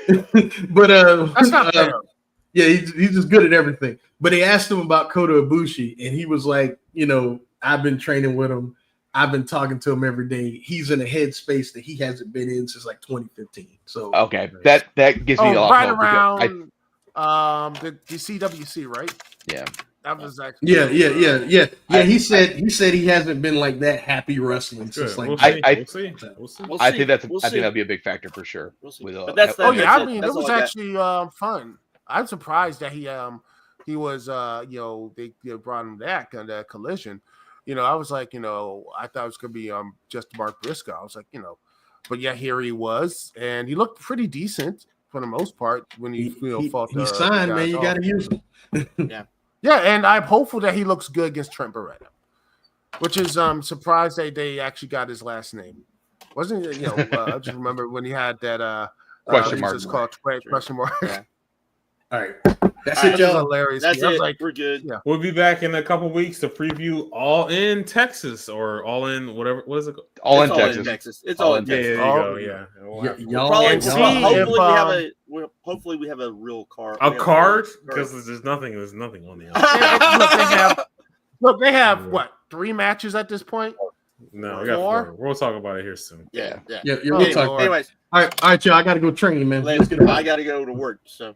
That's not fair. yeah, he's just good at everything. But they asked him about Kota Ibushi, and he was like, I've been training with him. I've been talking to him every day. He's in a headspace that he hasn't been in since like 2015. So Okay, that gives me a lot Right of hope because around the CWC, right? yeah. That was actually yeah. He said he hasn't been like that happy wrestling Good. since like We'll I- see. I- We'll see. We'll see. We'll I see. think that's We'll I think see. that'd be a big factor for sure. We'll see. With, But that's Oh yeah, that's I mean, that's it was all I got. actually fun. I'm surprised that he was they brought him back on that collision. I was like, I thought it was gonna be just Mark Briscoe. I was like, but yeah, here he was, and he looked pretty decent for the most part when he fought he the signed, guys man. You off. got to use him. Yeah, and I'm hopeful that he looks good against Trent Beretta, which is surprised they actually got his last name. Wasn't it? I just remember when he had that Question he mark. was called question mark. Yeah. All right, that's All it, right, y'all. Hilarious. That's I was it. like, We're good. yeah. We'll be back in a couple weeks to preview All In Texas or All In whatever. What is it called? all in It's Texas. It's All all in in Yeah, Texas. there you Oh, go. Yeah. We'll have- Y'all, Probably, And see hopefully we have a real card. A card because there's nothing on the outside. look, they have what 3 matches at this point? No, we got 4. We'll talk about it here soon. Yeah. Yeah, we'll Anyway, talk. Anyways, All right, y'all. I got to go train, man. Let's get it. I got to go to work. So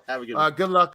have a good one. Good luck.